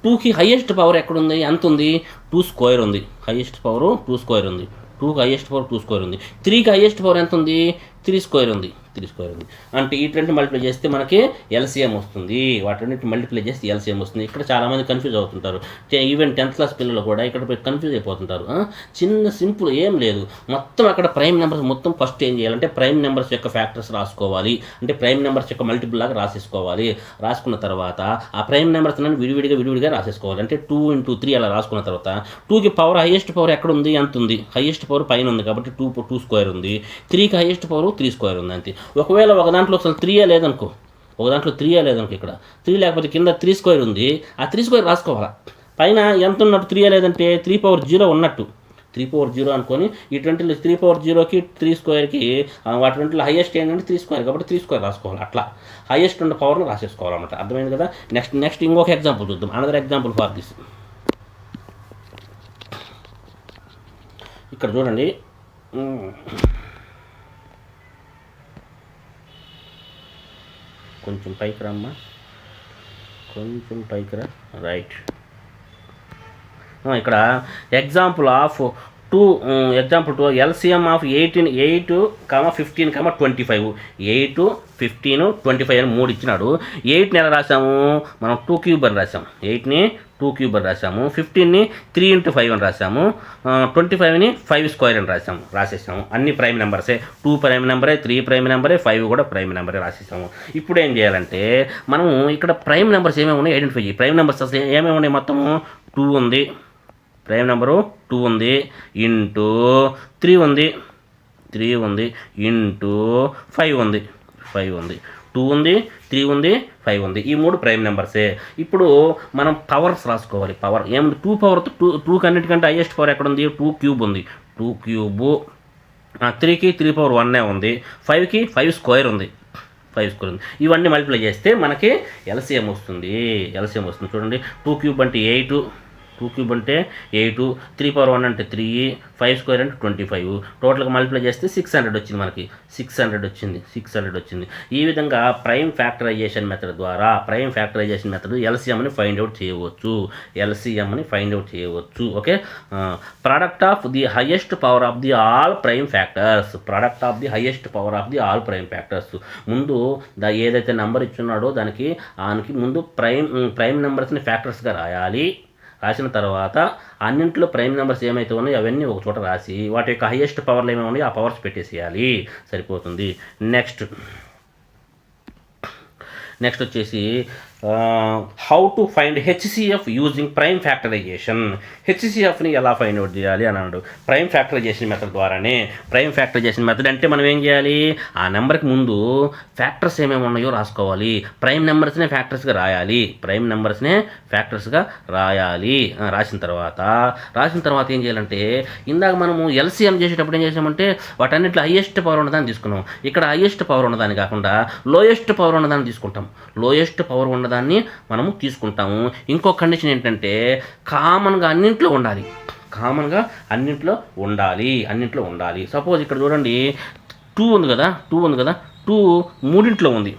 2కి హైయెస్ట్ పవర్ ఎక్కడుంది, ఎంత ఉంది, 2 స్క్వేర్ ఉంది. హైయెస్ట్ పవర్ 2 స్క్వేర్ ఉంది. 2కి హైయెస్ట్ పవర్ 2 స్క్వేర్ ఉంది. 3కి హైయెస్ట్ పవర్ ఎంత ఉంది, 3 స్క్వేర్ ఉంది. అంటే ఈ రెండు మల్టిప్లై చేస్తే మనకి ఎల్సిఎం వస్తుంది. వాటి మల్టిప్లై చేస్తే ఎల్సిఎం వస్తుంది. ఇక్కడ చాలామంది కన్ఫ్యూజ్ అవుతుంటారు. ఈవెన్ 10th క్లాస్ పిల్లలు కూడా ఇక్కడ కన్ఫ్యూజ్ అయిపోతుంటారు. చిన్న సింపుల్ ఏం లేదు. మొత్తం అక్కడ ప్రైమ్ నెంబర్స్ మొత్తం ఫస్ట్ ఏం చేయాలంటే ప్రైమ్ నెంబర్స్ యొక్క ఫ్యాక్టర్స్ రాసుకోవాలి. అంటే ప్రైమ్ నెంబర్స్ యొక్క మల్టిపుల్ లాగా రాసేసుకోవాలి. రాసుకున్న తర్వాత ఆ ప్రైమ్ నెంబర్స్ అన్ని విడివిడిగా రాసేసుకోవాలి. అంటే 2 ఇంటూ 3 అలా రాసుకున్న తర్వాత 2కి పవర్ హైయెస్ట్ పవర్ ఎక్కడ ఉంది, ఎంత ఉంది, హైయెస్ట్ పవర్ పైన ఉంది కాబట్టి 2 స్క్వేర్ ఉంది. 3కి హైయెస్ట్ పవర్ 3 స్క్వేర్ ఉంది. అంతే. ఒకవేళ ఒక దాంట్లో అసలు 3 లేదనుకో, ఇక్కడ 3 లేకపోతే కింద 3 స్క్వేర్ ఉంది, ఆ 3 స్క్వేర్ రాసుకోవాలా. పైన ఎంత ఉన్నట్టు 3 లేదంటే 3 పవర్ 0 ఉన్నట్టు, 3 పవర్ 0 అనుకొని ఈ 3 పవర్ 0కి 3 స్క్వేర్కి వాటి రెంట్లో హైయెస్ట్ ఏంటంటే 3 స్క్వేర్ కాబట్టి 3 స్క్వేర్ రాసుకోవాలి. అట్లా హైయెస్ట్ ఉన్న పవర్ని రాసేసుకోవాలన్నమాట. అర్థమైంది కదా. నెక్స్ట్ ఇంకొక ఎగ్జాంపుల్ చూద్దాం. Another example for this. ఇక్కడ చూడండి, కొంచెం పైకి రమ్మా, రైట్. ఇక్కడ ఎగ్జాంపుల్ 2 ఎల్సిఎం ఆఫ్ 8, 15, 25. 8, 15, 25 అని 3 ఇచ్చినాడు. 8ని ఎలా రాసాము మనం, 2 క్యూబ్ అని రాసాము. 8ని 2 క్యూబ్ అని రాసాము. 15ని 3 ఇంటూ 5 అని రాసాము. 25ని 5 స్క్వేర్ అని రాసేసాము. అన్ని ప్రైమ్ నెంబర్సే. 2 ప్రైమ్ నెంబరే, 3 ప్రైమ్ నెంబరే, 5 కూడా ప్రైమ్ నెంబరే రాసేసాము. ఇప్పుడు ఏం చేయాలంటే మనము ఇక్కడ ప్రైమ్ నెంబర్స్ ఏమేమి ఉన్నాయి ఐడెంటిఫై చేయి. ప్రైమ్ నెంబర్స్ అసలు ఏమేమి ఉన్నాయి, మొత్తము 2 ఉంది, ప్రైమ్ నెంబరు 2 ఉంది, ఇంటూ 3 ఉంది, ఇంటూ 5 ఉంది, 2 ఉంది, 3 ఉంది, 5 ఉంది. ఈ 3 ప్రైమ్ నెంబర్సే. ఇప్పుడు మనం పవర్స్ రాసుకోవాలి. పవర్ ఏముంది, 2 పవర్ 2 కన్నిటికంటే హైయెస్ట్ పవర్ ఎక్కడ ఉంది, 2 క్యూబ్ ఉంది. 2 క్యూబు. 3కి 3 పవర్ 1 ఉంది. 5కి 5 స్క్వేర్ ఉంది. ఇవన్నీ మల్టిప్లై చేస్తే మనకి ఎల్సిఎం వస్తుంది. చూడండి, 2 క్యూబ్ అంటే 8, 2 క్యూబ్ అంటే 8, 3/1 అంటే 3, 5 స్క్వేర్ అంటే 25, టోటల్గా మల్టిప్లై చేస్తే 600 వచ్చింది మనకి. 600 వచ్చింది. ఈ విధంగా ప్రైమ్ ఫ్యాక్టరైజేషన్ మెథడ్ ద్వారా ఎల్సిఎంని ఫైండ్ అవుట్ చేయవచ్చు. Okay, product of the highest power of the all prime factors. ముందు ఏదైతే నెంబర్ ఇచ్చున్నాడో దానికి ముందు ప్రైమ్ నెంబర్స్ని ఫ్యాక్టర్స్గా రాసిన తర్వాత అన్నింటిలో ప్రైమ్ నెంబర్స్ ఏమైతే ఉన్నాయో అవన్నీ ఒక చోట రాసి వాటి యొక్క హైయెస్ట్ పవర్లు ఏమేమి ఉన్నాయో ఆ పవర్స్ పెట్టేసేయాలి, సరిపోతుంది. నెక్స్ట్ వచ్చేసి how to find HCF using prime factorisation. హెచ్సిఎఫ్ని ఎలా ఫైండ్ అవుట్ చేయాలి అని అన్నాడు. ప్రైమ్ ఫ్యాక్టరైజేషన్ మెథడ్ ద్వారానే. ప్రైమ్ ఫ్యాక్టరైజేషన్ మెథడ్ అంటే మనం ఏం చేయాలి, ఆ నెంబర్కి ముందు ఫ్యాక్టర్స్ ఏమేమి ఉన్నాయో రాసుకోవాలి. ప్రైమ్ నెంబర్స్నే ఫ్యాక్టర్స్గా రాయాలి. రాసిన తర్వాత ఏం చేయాలంటే, ఇందాక మనము ఎల్సిఎం చేసేటప్పుడు ఏం చేసామంటే వాటన్నిటిలో హైయెస్ట్ పవర్ ఉన్నదాన్ని తీసుకున్నాం. ఇక్కడ హైయెస్ట్ పవర్ ఉన్నదాన్ని కాకుండా లోయెస్ట్ పవర్ ఉన్నదాన్ని తీసుకుంటాం. లోయెస్ట్ పవర్ ఉన్నదాన్ని మనము తీసుకుంటాము. ఇంకో కండిషన్ ఏంటంటే కామన్గా అన్నింట్లో ఉండాలి. సపోజ్ ఇక్కడ చూడండి 2 ఉంది కదా, 2 మూడింట్లో ఉంది.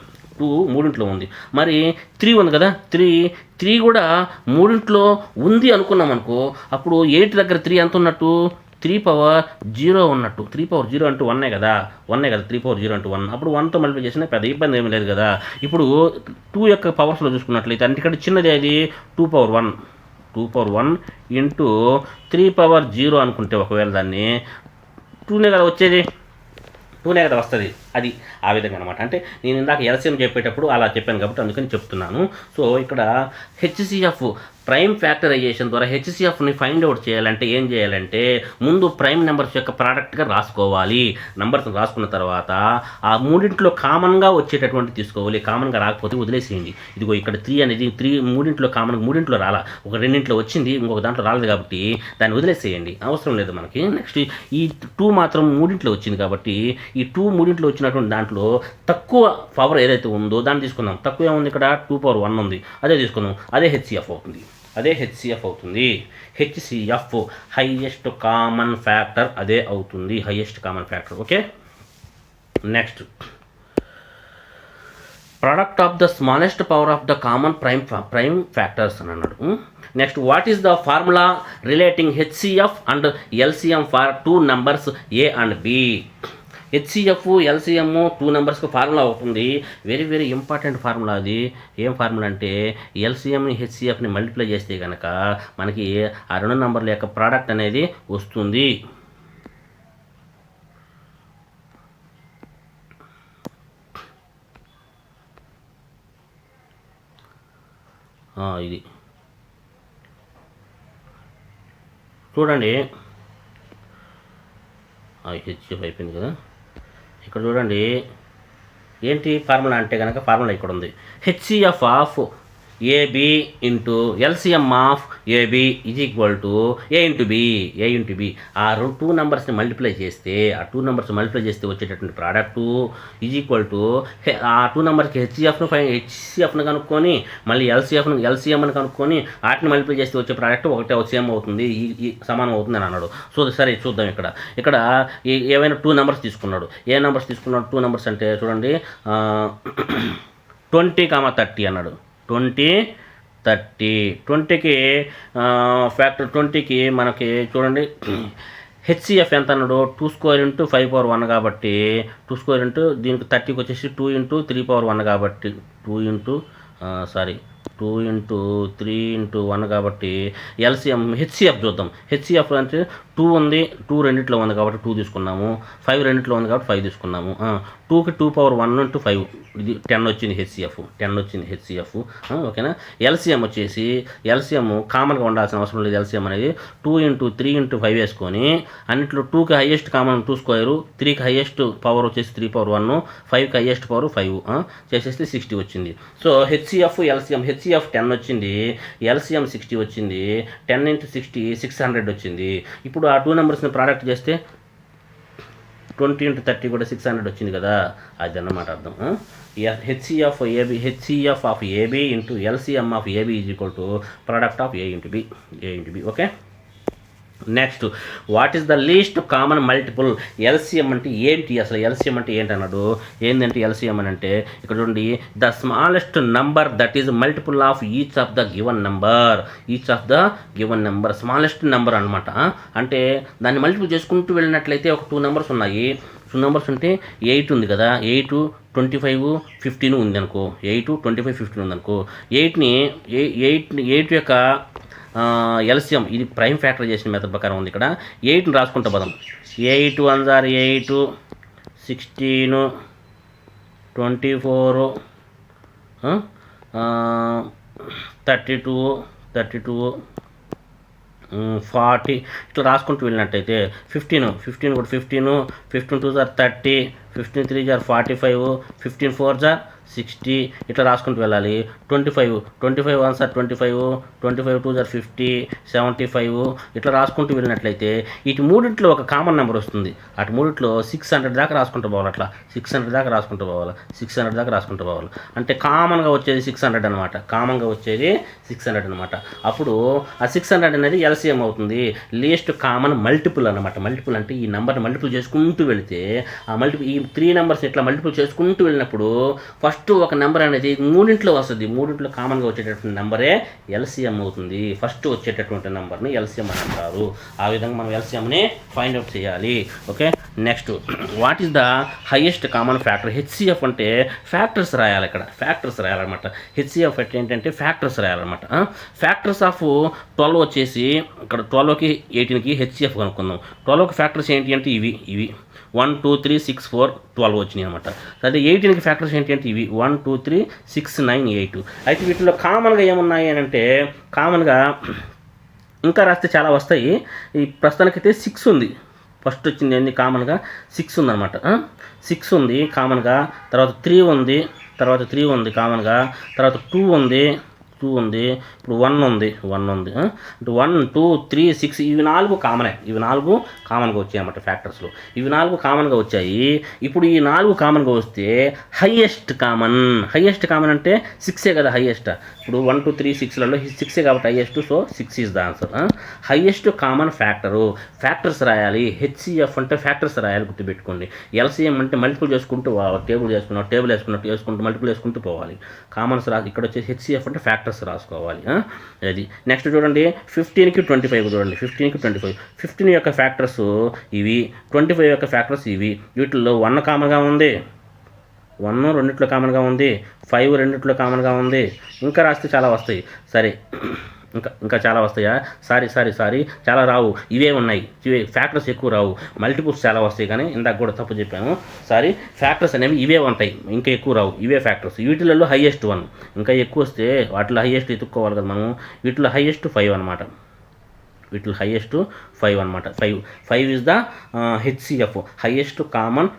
మరి 3 ఉంది కదా, 3 కూడా మూడింట్లో ఉంది అనుకున్నాం అనుకో, అప్పుడు 8 దగ్గర 3 ఎంత ఉన్నట్టు, 3/0 ఉన్నట్టు. 3/0 అంటే 1 కదా, 3/0 అంటే 1. అప్పుడు 1తో మల్టిప్లై చేసినా పెద్ద ఇబ్బంది ఏమీ లేదు కదా. ఇప్పుడు 2 యొక్క పవర్స్లో చూసుకున్నట్లయితే అంటే ఇక్కడ చిన్నది అది 2/1 ఇంటూ 3/0 అనుకుంటే ఒకవేళ దాన్ని 2నే కదా వచ్చేది, 2నే కదా వస్తుంది. అది ఆ విధంగా అనమాట. అంటే నేను ఇందాక ఎల్సిఎం చెప్పేటప్పుడు అలా చెప్పాను కాబట్టి అందుకని చెప్తున్నాను. సో ఇక్కడ హెచ్సిఎఫ్ ప్రైమ్ ఫ్యాక్టరైజేషన్ ద్వారా హెచ్సిఎఫ్ని ఫైండ్ అవుట్ చేయాలంటే ఏం చేయాలంటే, ముందు ప్రైమ్ నెంబర్స్ యొక్క ప్రోడక్ట్గా రాసుకోవాలి. నెంబర్స్ రాసుకున్న తర్వాత ఆ మూడింట్లో కామన్గా వచ్చేటటువంటి తీసుకోవాలి. కామన్గా రాకపోతే వదిలేసేయండి. ఇదిగో ఇక్కడ 3 అనేది 3 మూడింట్లో రాలా, ఒక రెండింట్లో వచ్చింది, ఇంకొక దాంట్లో రాలేదు కాబట్టి దాన్ని వదిలేసేయండి, అవసరం లేదు మనకి. నెక్స్ట్ ఈ 2 మాత్రం మూడింట్లో వచ్చింది కాబట్టి ఈ 2 మూడింట్లో వచ్చినటువంటి దాంట్లో తక్కువ పవర్ ఏదైతే ఉందో దాన్ని తీసుకుందాం. తక్కువ ఏముంది ఇక్కడ 2/1 ఉంది, అదే తీసుకుందాం. అదే హెచ్సిఎఫ్ అవుతుంది. హెచ్సిఎఫ్ హైయెస్ట్ కామన్ ఫ్యాక్టర్ అదే అవుతుంది, okay. Next product of the smallest power of the common prime factors అని అన్నాడు. Next what is the formula relating HCF and LCM for 2 numbers A and B. HCF LCM 2 numbers formula అవుతుంది. Very very important formula అది. ఏం formula అంటే ఎల్సిఎంని హెచ్సిఎఫ్ని multiply చేస్తే కనుక మనకి ఆ 2 numbers యొక్క ప్రోడక్ట్ అనేది వస్తుంది. ఇది చూడండి, హెచ్సిఎఫ్ అయిపోయింది కదా. ఇక్కడ చూడండి ఏంటి ఫార్ములా అంటే కనుక ఫార్ములా ఇక్కడ ఉంది. HCF of A B into LCM of A B is equal to A into B. ఆ 2 numbers మల్టిప్లై చేస్తే వచ్చేటటువంటి ప్రోడక్టు ఈజ్ ఈక్వల్ టు ఆ 2 numbers హెచ్సిఎఫ్ను కనుక్కొని మళ్ళీ ఎల్సిఎంని కనుక్కొని వాటిని మల్టిప్లై చేస్తే వచ్చే ప్రోడక్ట్ ఒకటే సేమ్ అవుతుంది, ఈ సమానం అవుతుంది అని అన్నాడు. సో సరే చూద్దాం. ఇక్కడ ఏవైనా 2 numbers తీసుకున్నాడు. ఏ నెంబర్స్ తీసుకున్నాడు? 2 numbers అంటే చూడండి 20, 30 అన్నాడు. 20కి ఫ్యాక్టర్ 20కి మనకి చూడండి హెచ్సిఎఫ్ ఎంత అన్నాడు? 2 square ఇంటూ 5/1 కాబట్టి 2 square ఇంటూ దీనికి 30కి వచ్చేసి 2 ఇంటూ 3/1 కాబట్టి 2 ఇంటూ 3 ఇంటూ 1 కాబట్టి హెచ్సిఎఫ్ చూద్దాం. హెచ్సిఎఫ్ అంటే 2 ఉంది, 2 రెండిట్లో ఉంది కాబట్టి 2 తీసుకున్నాము. 5 రెండిట్లో ఉంది కాబట్టి 5 తీసుకున్నాము. 2కి 2/1 ఇంటూ 5 ఇది 10 వచ్చింది హెచ్సిఎఫ్. ఓకేనా. ఎల్సిఎం వచ్చేసి కామన్గా ఉండాల్సిన అవసరం లేదు. ఎల్సిఎం అనేది 2 ఇంటూ 3 ఇంటూ 5 వేసుకొని అన్నింటిలో 2కి హైయెస్ట్ కామన్ 2 square, 3కి హైయెస్ట్ పవర్ వచ్చేసి 3/1, 5కి హైయెస్ట్ పవర్ 5 చేసేస్తే 60 వచ్చింది. సో హెచ్సిఎఫ్ 10 వచ్చింది, ఎల్సిఎం 60 వచ్చింది. 10 ఇంటూ 60 600 వచ్చింది. ఇప్పుడు ఆ 2 numbers ప్రోడక్ట్ చేస్తే 20 ఇంటూ 30 కూడా 600 వచ్చింది కదా, అది అన్నమాట అర్థం. HCF of A B into LCM of A B is equal to product of A into B okay. Next what is the least common multiple. LCM అంటే ఏంటి, అసలు ఎల్సిఎం అంటే ఏంటి అన్నాడు. ఏంటంటే ఎల్సిఎం అని అంటే ఇక్కడ చూడండి, the smallest number that is multiple of each of the given number smallest number అనమాట. అంటే దాన్ని మల్టిపుల్ చేసుకుంటూ వెళ్ళినట్లయితే ఒక 2 నెంబర్స్ ఉన్నాయి. 2 నెంబర్స్ ఉంటే 8 ఉంది కదా, 8, 25, 15 ఉంది అనుకో. 8, 25, 15 ఉంది అనుకో. 8 యొక్క ఎల్సిఎం ఇది ప్రైమ్ ఫ్యాక్టరైజేషన్ మెథడ్ ప్రకారం ఉంది. ఇక్కడ 8ని రాసుకుంటా పదం. 8 1 8, 16, 24, 32, 40 ఇట్లా రాసుకుంటూ వెళ్ళినట్టయితే 15 కూడా 15 2 30, 15 3 45, 15 4 60 ఇట్లా రాసుకుంటూ వెళ్ళాలి. 25 1 25, 25 2 50, 75 ఇట్లా రాసుకుంటూ వెళ్ళినట్లయితే ఇటు మూడిట్లో ఒక కామన్ నెంబర్ వస్తుంది. అటు మూడిట్లో 600 దాకా రాసుకుంటూ పోవాలి. అట్లా 600 దాకా రాసుకుంటూ పోవాలి. అంటే కామన్గా వచ్చేది 600 అనమాట. అప్పుడు ఆ 600 అనేది ఎల్సిఎం అవుతుంది, లీస్ట్ కామన్ మల్టిపుల్ అనమాట. మల్టిపుల్ అంటే ఈ నెంబర్ని మల్టిపుల్ చేసుకుంటూ వెళితే ఈ 3 నెంబర్స్ ఇట్లా మల్టిపుల్ చేసుకుంటూ వెళ్ళినప్పుడు ఫస్ట్ ఒక నెంబర్ అనేది మూడింట్లో వస్తుంది. మూడింట్లో కామన్గా వచ్చేటటువంటి నెంబరే ఎల్సిఎం అవుతుంది. ఫస్ట్ వచ్చేటటువంటి నెంబర్ని ఎల్సిఎం అని అంటారు. ఆ విధంగా మనం ఎల్సిఎంని ఫైండ్ అవుట్ చేయాలి. Okay. Next what is the highest common factor. HCF అంటే ఫ్యాక్టర్స్ రాయాలి. ఇక్కడ ఫ్యాక్టర్స్ రాయాలన్నమాట. హెచ్సిఎఫ్ అంటే ఏంటంటే ఫ్యాక్టర్స్ రాయాలన్నమాట. ఫ్యాక్టర్స్ ఆఫ్ 12 వచ్చేసి ఇక్కడ 12కి 18కి హెచ్సిఎఫ్ కనుక్కుందాం. 12కి ఫ్యాక్టర్స్ ఏంటి అంటే ఇవి 1 2 3 6 4 12 వచ్చినాయి అనమాట. అదే 18కి ఫ్యాక్టర్స్ ఏంటి అంటే ఇవి 1 2 3 6 9 8. అయితే వీటిలో కామన్గా ఏమున్నాయి అని అంటే కామన్గా ఇంకా రాస్తే చాలా వస్తాయి. ఈ ప్రస్తుతానికైతే 6 ఉంది. ఫస్ట్ వచ్చింది ఏంది కామన్గా 6 ఉందన్నమాట. 6 ఉంది కామన్గా. తర్వాత 3 ఉంది కామన్గా. తర్వాత 2 ఉంది. ఇప్పుడు 1 ఉంది. అంటే 1 2 3 6 ఇవి 4 కామనే. ఇవి 4 కామన్గా వచ్చాయి అన్నమాట ఫ్యాక్టర్స్లో. ఇవి 4 కామన్గా వచ్చాయి. ఇప్పుడు ఈ 4 కామన్గా వస్తే హైయెస్ట్ కామన్ అంటే 6ఏ కదా హైయెస్ట్. ఇప్పుడు 1 2 3 6లలో 6ఏ కాబట్టి highest. So 6 is the answer. Highest common factors రాయాలి. హెచ్సిఎఫ్ అంటే ఫ్యాక్టర్స్ రాయాలి, గుర్తుపెట్టుకోండి. ఎల్సిఎం అంటే మల్టిపుల్ చేసుకుంటూ టేబుల్ వేసుకుంటూ మల్టిపుల్ చేసుకుంటూ పోవాలి. కామన్స్ ఇక్కడ వచ్చేసి హెచ్సిఎఫ్ అంటే ఫ్యాక్టర్స్ రాసుకోవాలి. అది నెక్స్ట్ చూడండి 15కి 25 చూడండి. 15 యొక్క ఫ్యాక్టర్స్ ఇవి, 25 యొక్క ఫ్యాక్టర్స్ ఇవి. వీటిల్లో 1 కామన్గా ఉంది, 1 రెండిట్లో కామన్గా ఉంది, 5 రెండిట్లో కామన్గా ఉంది. ఇంకా రాస్తే చాలా వస్తాయి. సరే ఇంకా చాలా వస్తాయా? సారీ చాలా రావు. ఇవే ఉన్నాయి. ఫ్యాక్టర్స్ ఎక్కువ రావు, మల్టిపుల్స్ చాలా వస్తాయి. కానీ ఇందాక కూడా తప్పు చెప్పాము. ఫ్యాక్టర్స్ అనేవి ఇవే ఉంటాయి, ఇంకా ఎక్కువ రావు. ఇవే ఫ్యాక్టర్స్. వీటిలలో హైయెస్ట్ 1. ఇంకా ఎక్కువ వస్తే వాటిలో హైయెస్ట్ ఎత్తుక్కోవాలి కదా మనం. వీటిలో హైయెస్ట్ 5 అనమాట. 5 is the HCF, highest common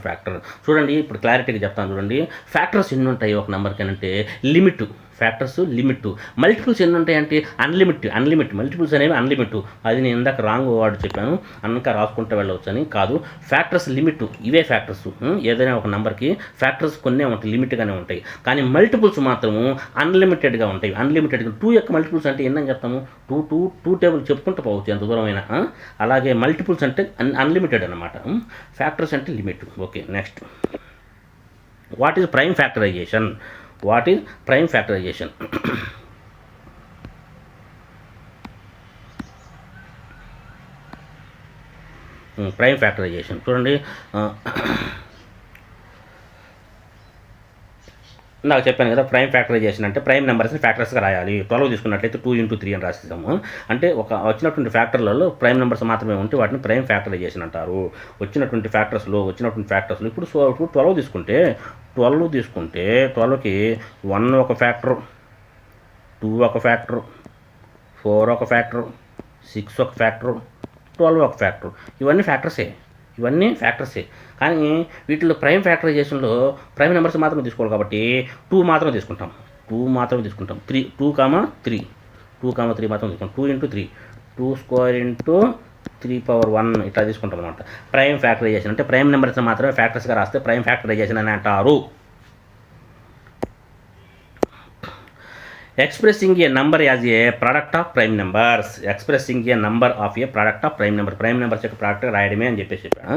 factor. చూడండి ఇప్పుడు క్లారిటీగా చెప్తాను చూడండి. ఫ్యాక్టర్స్ ఎన్ని ఉంటాయి ఒక నెంబర్కి అంటే లిమిట్. మల్టిపుల్స్ ఎన్ని ఉంటాయంటే అన్లిమిట్. మల్టిపుల్స్ అనేవి అన్లిమిట్. అది నేను ఇందాక రాంగ్ వర్డ్ చెప్పాను, ఇంకా రాసుకుంటూ వెళ్ళవచ్చు అని కాదు. Factors limit. ఇవే ఫ్యాక్టర్స్. ఏదైనా ఒక నెంబర్కి ఫ్యాక్టర్స్ కొన్నే ఉంటాయి, లిమిట్గానే ఉంటాయి. కానీ మల్టిపుల్స్ మాత్రము అన్లిమిటెడ్గా ఉంటాయి. 2 యొక్క మల్టిపుల్స్ అంటే ఏందని చెప్తాము, 2 టేబుల్ చెప్పుకుంటూ పోవచ్చు ఎంత దూరమైనా. అలాగే మల్టిపుల్స్ అంటే అన్లిమిటెడ్ అనమాట. ఫ్యాక్టర్స్ అంటే limit. Okay. Next what is prime factorization. Prime factorization చూడండి. నాకు చెప్పాను కదా, ప్రైమ్ ఫ్యాక్టరైజేషన్ అంటే ప్రైమ్ నెంబర్స్ని ఫ్యాక్టర్స్గా రాయాలి. 12 తీసుకున్నట్లయితే 2 × 3 అని రాసేసాము. అంటే వచ్చినటువంటి ఫ్యాక్టర్లలో ప్రైమ్ నెంబర్స్ మాత్రమే ఉంటే వాటిని ప్రైమ్ ఫ్యాక్టరైజేషన్ అంటారు. వచ్చినటువంటి ఫ్యాక్టర్స్లో ఇప్పుడు 12 తీసుకుంటే 12కి 1 ఒక ఫ్యాక్టర్, 2 ఒక ఫ్యాక్టర్, 4 ఒక ఫ్యాక్టర్, 6 ఒక ఫ్యాక్టర్, 12 ఒక ఫ్యాక్టర్. ఇవన్నీ ఫ్యాక్టర్సే. కానీ వీటిలో ప్రైమ్ ఫ్యాక్టరైజేషన్లో ప్రైమ్ నెంబర్స్ మాత్రమే తీసుకోవాలి కాబట్టి 2 మాత్రమే తీసుకుంటాం. 2 మాత్రం తీసుకుంటాం. 2, 3 మాత్రం తీసుకుంటాం. 2 × 3 2 × 3 2² 3^1 ఇట్లా తీసుకుంటాం అనమాట. ప్రైమ్ ఫ్యాక్టరైజేషన్ అంటే ప్రైమ్ నెంబర్స్ మాత్రమే ఫ్యాక్టర్స్గా రాస్తే ప్రైమ్ ఫ్యాక్టరైజేషన్ అని అంటారు. Expressing a number as a product of prime numbers. Expressing a number of a product of prime number. Prime numbers యొక్క ప్రోడక్ట్ రాయడమే అని చెప్పాను.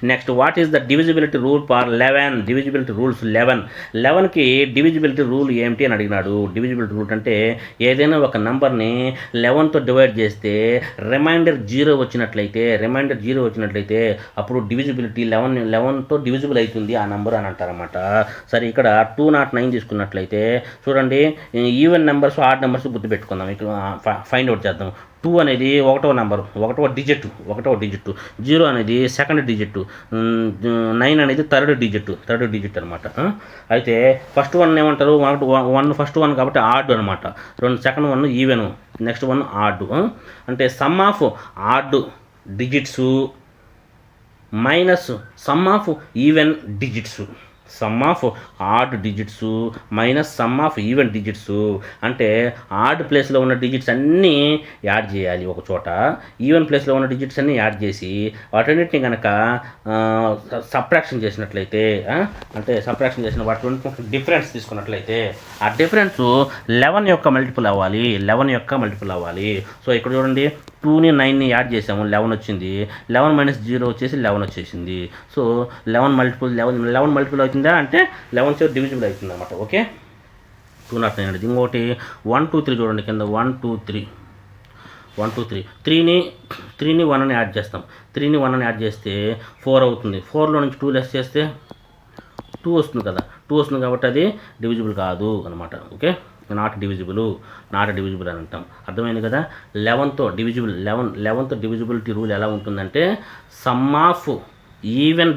Next what is the divisibility rule for 11. Divisibility rules 11కి divisibility rule ఏమిటి అని అడిగినాడు. Divisibility rule అంటే ఏదైనా ఒక నంబర్ని 11తో డివైడ్ చేస్తే రిమైండర్ 0 వచ్చినట్లయితే అప్పుడు డివిజిబిలిటీ 11తో డివిజిబుల్ అవుతుంది ఆ నెంబర్ అని అంటారన్నమాట. సరే ఇక్కడ 209 తీసుకున్నట్లయితే చూడండి, ఈవెన్ నెంబర్స్ ఆడ్ నెంబర్స్ గుర్తుపెట్టుకుందాం. ఇక్కడ ఫైండ్ అవుట్ చేద్దాం. 2 అనేది ఒకటో నెంబరు, ఒకటో డిజిట్. 0 అనేది సెకండ్ డిజిట్, 9 అనేది థర్డ్ డిజిట్ అనమాట. అయితే ఫస్ట్ వన్ ఏమంటారు, 1 ఫస్ట్ వన్ కాబట్టి ఆడ్ అనమాట. Second one even, next one odd. అంటే sum of odd digits minus sum of even digits. Sum of odd digits minus sum of even digits. అంటే odd ప్లేస్లో ఉన్న digits అన్నీ add చేయాలి ఒక చోట, ఈవెన్ ప్లేస్లో ఉన్న డిజిట్స్ అన్నీ యాడ్ చేసి వాటన్నిటిని కనుక సబ్ట్రాక్షన్ చేసినట్లయితే, అంటే సబ్ట్రాక్షన్ చేసిన వాటి డిఫరెన్స్ తీసుకున్నట్లయితే ఆ డిఫరెన్స్ 11 యొక్క మల్టిపుల్ అవ్వాలి. సో ఇక్కడ చూడండి, 2ని 9ని యాడ్ చేసాము, 11 వచ్చింది. 11 మైనస్ 0 వచ్చేసి 11 వచ్చేసింది. సో 11 మల్టిపుల్ అవుతుందా అంటే 11 డివిజిబుల్ అవుతుంది అనమాట. ఓకే, 209 అనేది. ఇంకోటి 1 2 3 చూడండి కింద 1 2 3 3ని 1 యాడ్ చేస్తాం. 3ని 1 యాడ్ చేస్తే 4 అవుతుంది. 4లో నుంచి 2 లెస్ చేస్తే 2 వస్తుంది కదా. 2 వస్తుంది కాబట్టి అది డివిజిబుల్ కాదు అనమాట. ఓకే, నాట్ డివిజిబుల్ అని అంటాం. అర్థమైంది కదా. 11తో డివిజిబిలిటీ రూల్ ఎలా ఉంటుందంటే sum of even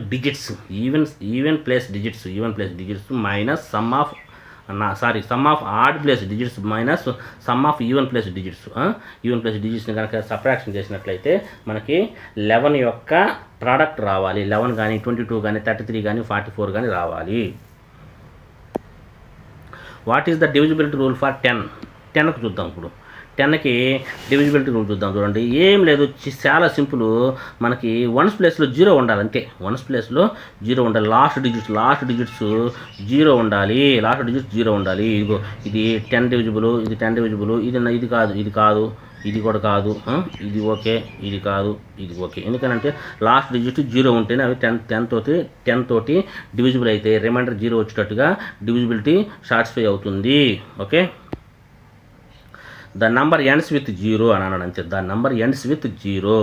place digits minus sum of odd place digits minus sum of even place డిజిట్స్ని కనుక సబ్ట్రాక్షన్ చేసినట్లయితే మనకి 11 యొక్క ప్రోడక్ట్ రావాలి. 11 కానీ 22 కానీ 33 కానీ 44 కానీ రావాలి. What is the divisibility rule for 10? 10కు చూద్దాం. ఇప్పుడు 10కి డివిజిబిలిటీ రూల్ చూద్దాం. చూడండి, ఏం లేదు, చాలా సింపుల్. మనకి వన్స్ ప్లేస్లో 0 ఉండాలి, అంతే. వన్స్ ప్లేస్లో 0 ఉండాలి. లాస్ట్ డిజిట్స్ 0 ఉండాలి. ఇదిగో ఇది 10 డివిజిబుల్, ఇది కాదు, ఇది కూడా కాదు, ఇది ఓకే, ఇది కాదు, ఇది ఓకే. ఎందుకనంటే లాస్ట్ డిజిట్ 0 ఉంటేనే అవి 10 తోటి డివిజిబుల్ అయితే రిమైండర్ 0 వచ్చేటట్టుగా డివిజిబిలిటీ సాటిస్ఫై అవుతుంది. Okay, the number ends with 0 అని అన్నాడు అంతే. The number ends with 0.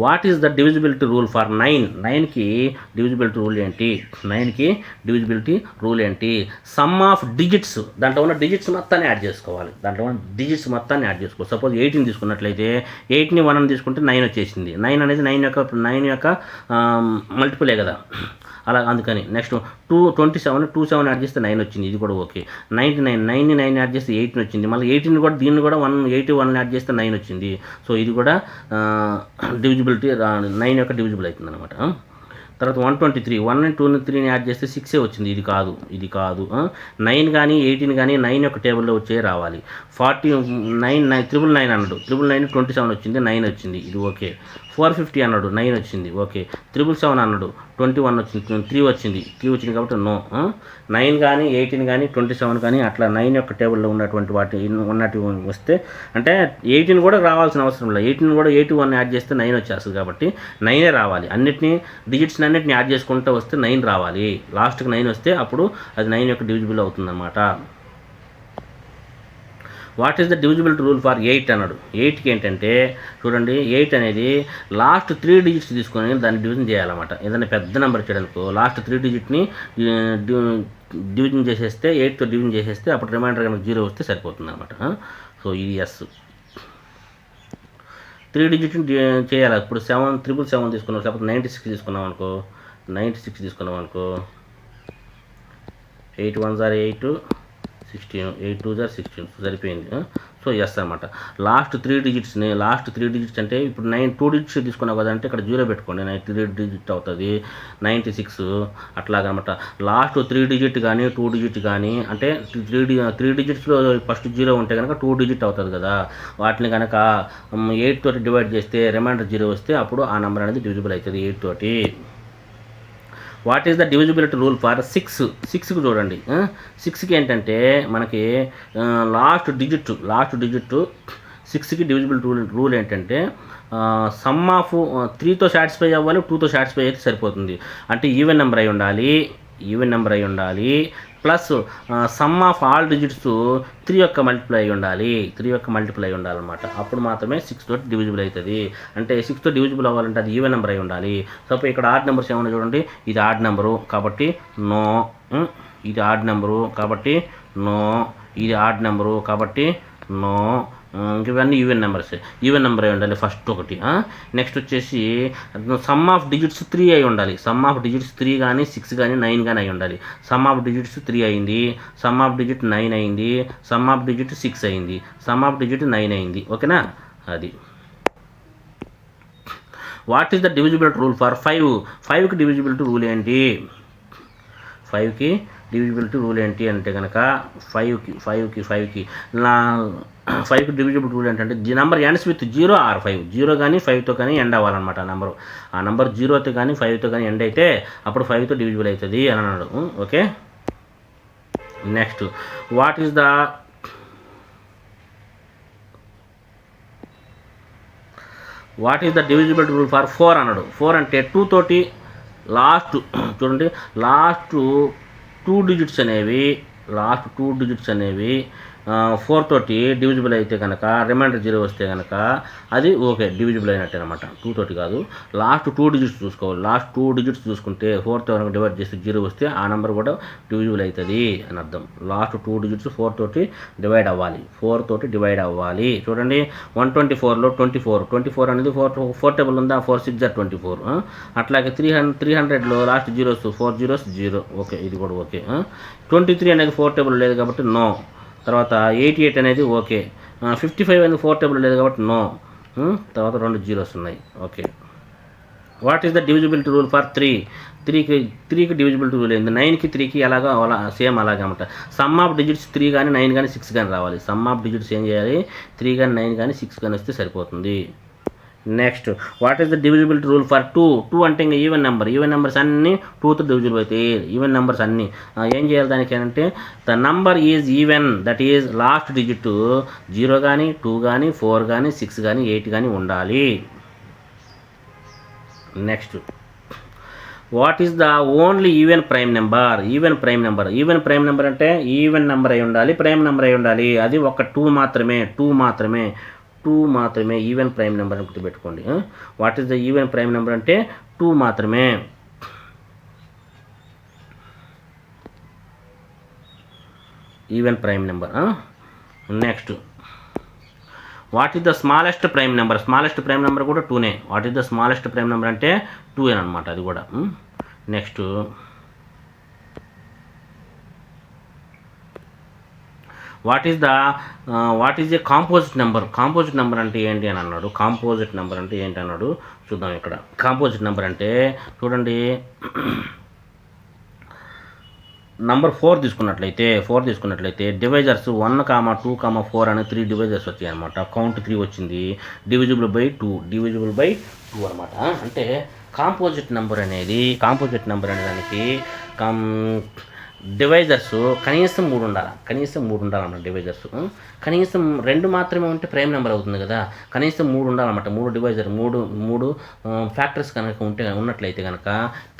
What is the divisibility rule for 9? 9కి డివిజిబిలిటీ రూల్ ఏంటి? సమ్ ఆఫ్ డిజిట్స్, దాంట్లో ఉన్న డిజిట్స్ మొత్తాన్ని యాడ్ చేసుకోవాలి. సపోజ్ 18 తీసుకున్నట్లయితే 8ని 1 తీసుకుంటే 9 వచ్చేసింది. 9 అనేది 9 యొక్క మల్టిపులే కదా, అలా అందుకని. నెక్స్ట్ 27 యాడ్ చేస్తే 9 వచ్చింది, ఇది కూడా ఓకే. 9ని యాడ్ చేస్తే 18 వచ్చింది. మళ్ళీ 18 కూడా దీన్ని కూడా 81 యాడ్ చేస్తే 9 వచ్చింది. సో ఇది కూడా డివిజిబిలిటీ 9 యొక్క డివిజిబుల్ అవుతుంది అనమాట. తర్వాత 123, 1 and 2 and 3ని యాడ్ చేస్తే 6 వచ్చింది, ఇది కాదు. 9 కానీ 18 కానీ 9 యొక్క టేబుల్లో వచ్చే రావాలి. 999 అన్నాడు, 999 27 వచ్చింది, 9 వచ్చింది, ఇది ఓకే. 450 అన్నాడు, 9 వచ్చింది, ఓకే. 777 అన్నాడు, 21 వచ్చింది, 3 వచ్చింది కాబట్టి నో. 9 కానీ 18 కానీ 27 కానీ అట్లా 9 యొక్క టేబుల్లో ఉన్నటువంటి వస్తే, అంటే 18 కూడా రావాల్సిన అవసరం లేదు. 18 కూడా 81 యాడ్ చేస్తే 9 వచ్చేస్తుంది కాబట్టి 9 రావాలి. డిజిట్స్ అన్నిటిని యాడ్ చేసుకుంటూ వస్తే 9 రావాలి. లాస్ట్కి 9 వస్తే అప్పుడు అది 9 యొక్క డివిజిబుల్ అవుతుందన్నమాట. What is the divisibility rule for 8 అన్నాడు. 8కి ఏంటంటే చూడండి, 8 అనేది లాస్ట్ 3 డిజిట్స్ తీసుకొని దాన్ని డివిజన్ చేయాలన్నమాట. ఏదైనా పెద్ద నెంబర్ ఇచ్చేటప్పుడు లాస్ట్ 3 డిజిట్ని డివిజన్ చేసేస్తే, 8తో డివిజన్ చేసేస్తే అప్పుడు రిమైండర్ కనుక 0 వస్తే సరిపోతుంది అనమాట. సో ఇది ఎస్. 3 డిజిట్ని చేయాలి. ఇప్పుడు 777 తీసుకున్నాం, లేకపోతే 96 తీసుకున్నాం అనుకో, 8 1 8 16, 8 2 16 సరిపోయింది. సో ఎస్ అనమాట. లాస్ట్ త్రీ డిజిట్స్ అంటే ఇప్పుడు 2 డిజిట్స్ తీసుకున్నావు కదా అంటే ఇక్కడ 0 పెట్టుకోండి, 3 డిజిట్ అవుతుంది 96 అట్లాగనమాట. లాస్ట్ 3 డిజిట్ కానీ 2 డిజిట్ కానీ అంటే 3 డిజిట్స్లో ఫస్ట్ 0 ఉంటే కనుక 2 డిజిట్ అవుతుంది కదా, వాటిని కనుక 8 తోటి డివైడ్ చేస్తే రిమైండర్ 0 వస్తే అప్పుడు ఆ నెంబర్ అనేది డివిజిబుల్ అవుతుంది 8 తోటి. What is the divisibility rule for 6కి చూడండి. 6కి ఏంటంటే మనకి లాస్ట్ డిజిట్ 6కి డివిజిబిలిటీ రూల్ ఏంటంటే సమ్ ఆఫ్ 3తో సాటిస్ఫై అవ్వాలి, 2తో సాటిస్ఫై అయితే సరిపోతుంది. అంటే ఈవెన్ నెంబర్ అయి ఉండాలి plus some of all digits 3 యొక్క మల్టిప్లై అయి ఉండాలన్నమాట. అప్పుడు మాత్రమే 6 తోటి డివిజిబుల్ అవుతుంది. అంటే 6తో డివిజిబుల్ అవ్వాలంటే అది ఈవెన్ నెంబర్ అయి ఉండాలి. సపోజ్ ఇక్కడ ఆడ్ నెంబర్స్ ఏమన్నా చూడండి, ఇది ఆడ్ నెంబరు కాబట్టి నో, ఇది ఆడ్ నెంబరు కాబట్టి నో, ఇది ఆడ్ నెంబరు కాబట్టి నో, ఇవన్నీ ఈవెన్ నెంబర్ అయి ఉండాలి ఫస్ట్ ఒకటి. నెక్స్ట్ వచ్చేసి సమ్ ఆఫ్ డిజిట్స్ 3 అయి ఉండాలి. సమ్ ఆఫ్ డిజిట్స్ 3 కానీ 6 కానీ 9 కానీ అయి ఉండాలి. సమ్ ఆఫ్ డిజిట్స్ 3 అయింది, సమ్ ఆఫ్ డిజిట్ 9 అయింది, సమ్ ఆఫ్ డిజిట్ 6 అయింది, సమ్ ఆఫ్ డిజిట్ 9 అయింది. ఓకేనా? అది. What is the divisibility rule for 5కి డివిజిబిలిటీ రూల్ ఏంటి? 5కి డివిజిబిలిటీ రూల్ ఏంటి అంటే కనుక 5కి డివిజిబిలిటీ రూల్ ఏంటంటే the number ends with 0 or 5. 0 కానీ 5తో కానీ ఎండ్ అవ్వాలన్నమాట ఆ నెంబర్ 0తో కానీ 5తో కానీ ఎండ్ అయితే అప్పుడు 5తో డివిజిబుల్ అవుతుంది అని అన్నాడు. Okay, next what is the divisibility rule for 4 అన్నాడు. 4 అంటే 2 తోటి లాస్ట్ చూడండి, లాస్ట్ 2 డిజిట్స్ అనేవి 4 తోటి డివిజిబుల్ అయితే కనుక రిమైండర్ 0 వస్తే కనుక అది ఓకే, డివిజిబుల్ అయినట్టే అనమాట. 2 తోటి కాదు, లాస్ట్ 2 డిజిట్స్ చూసుకోవాలి. లాస్ట్ 2 డిజిట్స్ చూసుకుంటే 4తో కనుక డివైడ్ చేస్తే 0 వస్తే ఆ నెంబర్ కూడా డివిజిబుల్ అవుతుంది అని అర్థం. లాస్ట్ 2 డిజిట్స్ 4 తోటి డివైడ్ అవ్వాలి. చూడండి 124లో 24 అనేది 4 టేబుల్ ఉందా, 4 6 24. అట్లాగే 300లో లాస్ట్ జీరోస్ 4 zeros 0. ఓకే, ఇది కూడా ఓకే. 23 అనేది 4 టేబుల్ లేదు కాబట్టి నో. తర్వాత 88 అనేది ఓకే. 55 అనేది 4 టేబుల్ లేదు కాబట్టి నో. తర్వాత 2 zeros ఉన్నాయి. Okay. What is the divisibility rule for 3కి డివిజిబిలిటీ రూల్ ఏంది? 9కి 3కి అలాగా సేమ్ అలాగే అనమాట. సమ్ ఆఫ్ డిజిట్స్ 3 కానీ 9 కానీ 6 కానీ రావాలి. సమ్ ఆఫ్ డిజిట్స్ ఏం చేయాలి? 3 కానీ 9 కానీ 6 కానీ వస్తే సరిపోతుంది. Next what is the divisibility rule for 2 అంటే ఇంకా ఈవెన్ నెంబర్స్ అన్నీ 2తో డివిజిబుల్ అవుతాయి. ఈవెన్ నెంబర్స్ అన్నీ ఏం చేయాలి దానికి అంటే the number is even, that is lost digit 0 కానీ 2 కానీ 4 కానీ 6 కానీ 8 కానీ ఉండాలి. Next what is the only even prime number అంటే ఈవెన్ నెంబర్ అయి ఉండాలి, ప్రైమ్ నెంబర్ అయి ఉండాలి. అది ఒక 2 మాత్రమే ఈవెన్ ప్రైమ్ నెంబర్ అని గుర్తుపెట్టుకోండి. What is the even prime number అంటే 2 మాత్రమే. Even prime number. Next what is the smallest prime number కూడా 2నే. What is the smallest prime number అంటే 2 అనమాట, అది కూడా. Next what is a composite number అంటే ఏంటి అని అన్నాడు. చూద్దాం. ఇక్కడ కాంపోజిట్ నెంబర్ అంటే చూడండి, నంబర్ 4 తీసుకున్నట్లయితే డివైజర్స్ 1, 2, 4 అనే 3 డివైజర్స్ వచ్చాయి అనమాట. కౌంట్ 3 వచ్చింది. డివిజిబుల్ బై 2 అనమాట. అంటే కాంపోజిట్ నెంబర్ అనేది దానికి డివైజర్స్ కనీసం 3 ఉండాలి. అన్నమాట డివైజర్స్. కనీసం 2 మాత్రమే ఉంటే ప్రైమ్ నెంబర్ అవుతుంది కదా. కనీసం 3 ఉండాలన్నమాట. 3 డివైజర్ 3 ఫ్యాక్టర్స్ కనుక ఉన్నట్లయితే కనుక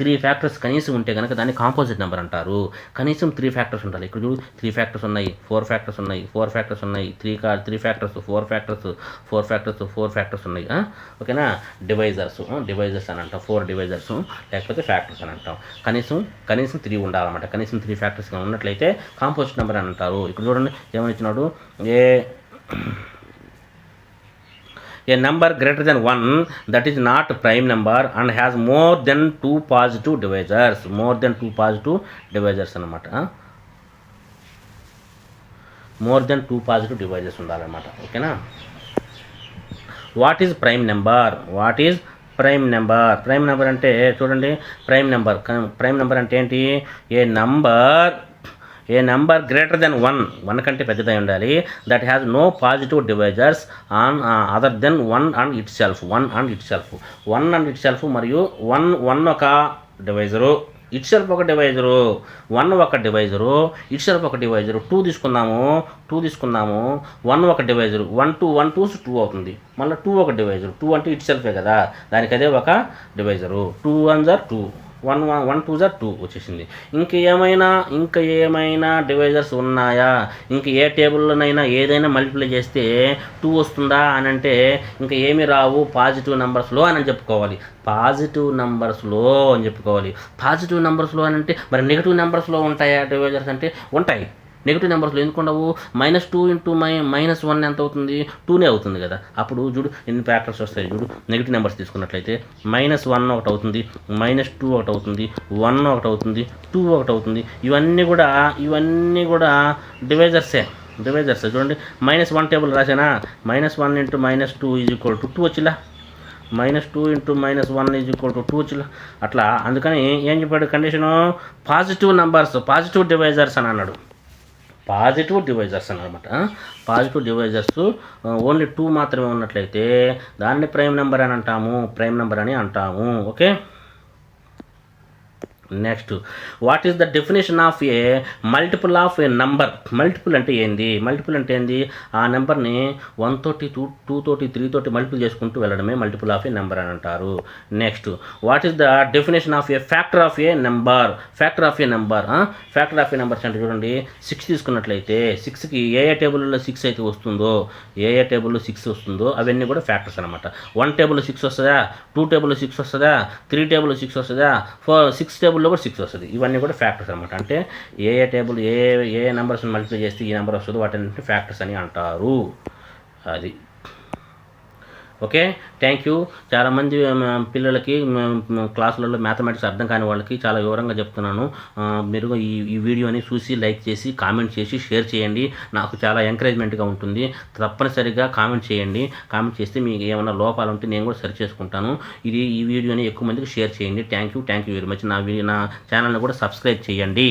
3 ఫ్యాక్టర్స్ కనీసం ఉంటే కనుక దాన్ని కాంపోజిట్ నెంబర్ అంటారు. కనీసం 3 ఫ్యాక్టర్స్ ఉండాలి. ఇక్కడ చూడు 3 ఫ్యాక్టర్స్ ఉన్నాయి, 4 ఫ్యాక్టర్స్ ఉన్నాయి, 4 ఫ్యాక్టర్స్ ఉన్నాయి, 3 ఫ్యాక్టర్స్, 4 ఫ్యాక్టర్స్ ఉన్నాయి. ఓకేనా? డివైజర్స్ అని అంటాం. 4 డివైజర్స్ లేకపోతే ఫ్యాక్టర్స్ అని అంటాం. కనీసం 3 ఉండాలన్నమాట. కనీసం 3 ఫ్యాక్టర్స్గా ఉన్నట్లయితే కాంపోజిట్ నెంబర్ అని అంటారు. ఇక్కడ చూడండి ఏమని ఇచ్చినాడు, a number greater than 1 that is not prime number and has more than 2 positive divisors. అన్నమాట. మోర్ దెన్ 2 పాజిటివ్ డివైజర్స్ ఉండాలన్నమాట. ఓకేనా. What is prime number? Prime number అంటే చూడండి, ప్రైమ్ నెంబర్ అంటే ఏంటి? ఏ నంబర్ గ్రేటర్ దెన్ 1 కంటే పెద్దదై ఉండాలి. That has no positive divisors on other than 1 and itself. 1 and itself మరియు 1 ఒక డివైజరు, ఇట్ సెల్ఫ్ ఒక డివైజరు, 1 ఒక డివైజరు, ఇట్ సెల్ఫ్ ఒక డివైజరు. 2 తీసుకుందాము 1 ఒక డివైజరు, 1 2 అవుతుంది. మళ్ళీ 2 ఒక డివైజరు, 2 అంటే ఇట్ సెల్ఫే కదా, దానికి అదే ఒక డివైజరు. 2 1 2, 1 2 2 వచ్చేసింది. ఇంకా ఏమైనా డివైజర్స్ ఉన్నాయా? ఇంక ఏ టేబుల్లోనైనా ఏదైనా మల్టిప్లై చేస్తే 2 వస్తుందా అని అంటే ఇంకా ఏమి రావు, పాజిటివ్ నెంబర్స్లో అని చెప్పుకోవాలి. పాజిటివ్ నెంబర్స్లో అని అంటే మరి నెగిటివ్ నెంబర్స్లో ఉంటాయా డివైజర్స్ అంటే? ఉంటాయి. నెగిటివ్ నెంబర్స్లో ఎందుకు ఉండవు? -2 ఇంటూ -1 ఎంత అవుతుంది? 2నే అవుతుంది కదా. అప్పుడు చూడు ఎన్ని ఫ్యాక్టర్స్ వస్తాయి చూడు. నెగిటివ్ నెంబర్స్ తీసుకున్నట్లయితే -1 ఒకటి అవుతుంది, -2 ఒకటి అవుతుంది, 1 ఒకటి అవుతుంది, 2 ఒకటి అవుతుంది. ఇవన్నీ కూడా డివైజర్సే. చూడండి, -1 టేబుల్ రాసానా, -1 ఇంటూ -2 = 2 వచ్చిలా, -2 ఇంటూ -1 = 2 వచ్చిలా. అట్లా అందుకని ఏం చెప్పాడు కండిషను? పాజిటివ్ డివైజర్స్ అని అన్నాడు. పాజిటివ్ డివైజర్స్ అన్నమాట. పాజిటివ్ డివైజర్స్ ఓన్లీ 2 మాత్రమే ఉన్నట్లయితే దాన్ని ప్రైమ్ నెంబర్ అని అంటాము. Okay. Next, what is the definition of A multiple of A number? Multiple అంటే ఏంది? ఆ నెంబర్ని 1 తోటి 2 తోటి 3 తోటి మల్టిపుల్ చేసుకుంటూ వెళ్ళడమే మల్టిపుల్ ఆఫ్ ఏ నెంబర్ అని అంటారు. Next, what is the definition of A factor of A number? Factor of A numbers అంటే చూడండి, 6 తీసుకున్నట్లయితే 6కి ఏ టేబుల్లో 6 అయితే వస్తుందో, టేబుల్లో 6 వస్తుందో అవన్నీ కూడా ఫ్యాక్టర్స్ అనమాట. 1 టేబుల్లో 6 వస్తుందా, 2 టేబుల్లో 6 వస్తుందా, 3 టేబుల్లో 6 వస్తుందా, 6 టేబుల్లో కూడా 6 వస్తుంది. ఇవన్నీ కూడా ఫ్యాక్టర్స్ అనమాట. అంటే ఏ టేబుల్ ఏ నెంబర్స్ని మల్టిప్లై చేస్తే ఈ నెంబర్ వస్తుందో వాటిని ఫ్యాక్టర్స్ అని అంటారు. అది ఓకే. Thank you. చాలామంది పిల్లలకి క్లాసులలో మ్యాథమెటిక్స్ అర్థం కాని వాళ్ళకి చాలా వివరంగా చెప్తున్నాను. మీరు ఈ వీడియోని చూసి లైక్ చేసి కామెంట్ చేసి షేర్ చేయండి. నాకు చాలా ఎంకరేజ్మెంట్గా ఉంటుంది. తప్పనిసరిగా కామెంట్ చేయండి. కామెంట్ చేస్తే మీకు ఏమైనా లోపాలు ఉంటే నేను కూడా సరి చేసుకుంటాను. ఈ వీడియోని ఎక్కువ మందికి షేర్ చేయండి. Thank you very much. నా ఛానల్ని కూడా సబ్స్క్రైబ్ చేయండి.